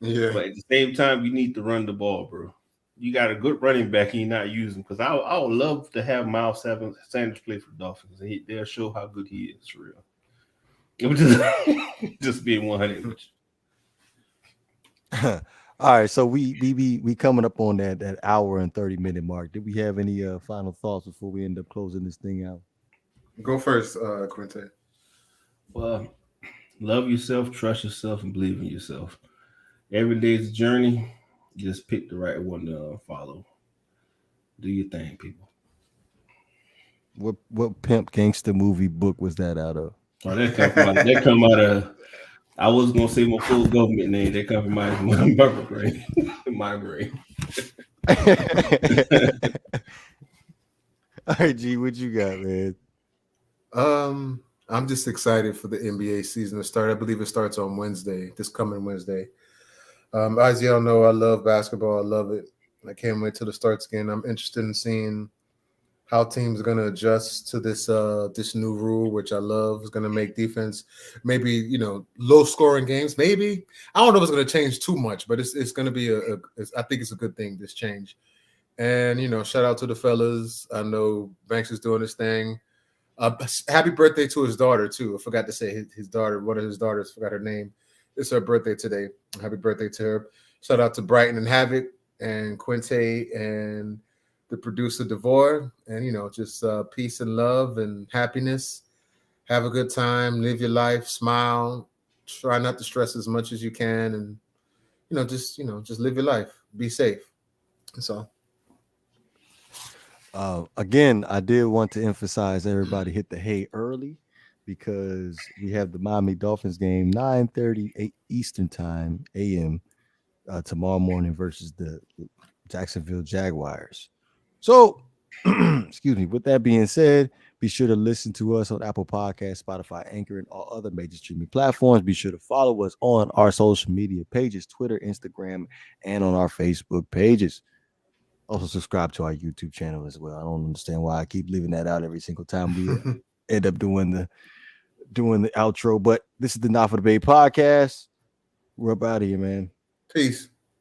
Yeah. But at the same time, you need to run the ball, bro. You got a good running back and you're not using because I would love to have Miles Sanders play for the Dolphins. They'll show how good he is for real. It was just being 100 with you. All right, so we coming up on that hour and 30-minute mark. Did we have any final thoughts before we end up closing this thing out? Go first, Quinte. Well, love yourself, trust yourself, and believe in yourself. Every day's a journey. Just pick the right one to follow. Do your thing, people. What pimp gangster movie book was that out of? Oh, that come out of. I was gonna say my full government name. That come from my brain. My brain. All right, G, what you got, man? I'm just excited for the NBA season to start. I believe it starts on Wednesday, this coming Wednesday. As y'all know, I love basketball. I love it. I can't wait till it starts again. I'm interested in seeing how teams are going to adjust to this new rule, which I love. Is going to make defense maybe, low scoring games. Maybe I don't know if it's going to change too much, but it's going to be I think it's a good thing, this change. And shout out to the fellas. I know Banks is doing this thing. Happy birthday to his daughter too. I forgot to say his daughter. One of his daughters, forgot her name. It's her birthday today. Happy birthday to her. Shout out to Brighton and Havoc and Quinte and the producer DeVore. And, just peace and love and happiness. Have a good time. Live your life. Smile. Try not to stress as much as you can. And, just live your life. Be safe. That's all. Again, I did want to emphasize everybody hit the hay early, because we have the Miami Dolphins game 9:30 Eastern time a.m. tomorrow morning versus the Jacksonville Jaguars. So, excuse me. With that being said, be sure to listen to us on Apple Podcasts, Spotify, Anchor, and all other major streaming platforms. Be sure to follow us on our social media pages, Twitter, Instagram, and on our Facebook pages. Also, subscribe to our YouTube channel as well. I don't understand why I keep leaving that out every single time we end up doing the outro. But this is the Not for the Bay podcast. We're up out of here, man. Peace.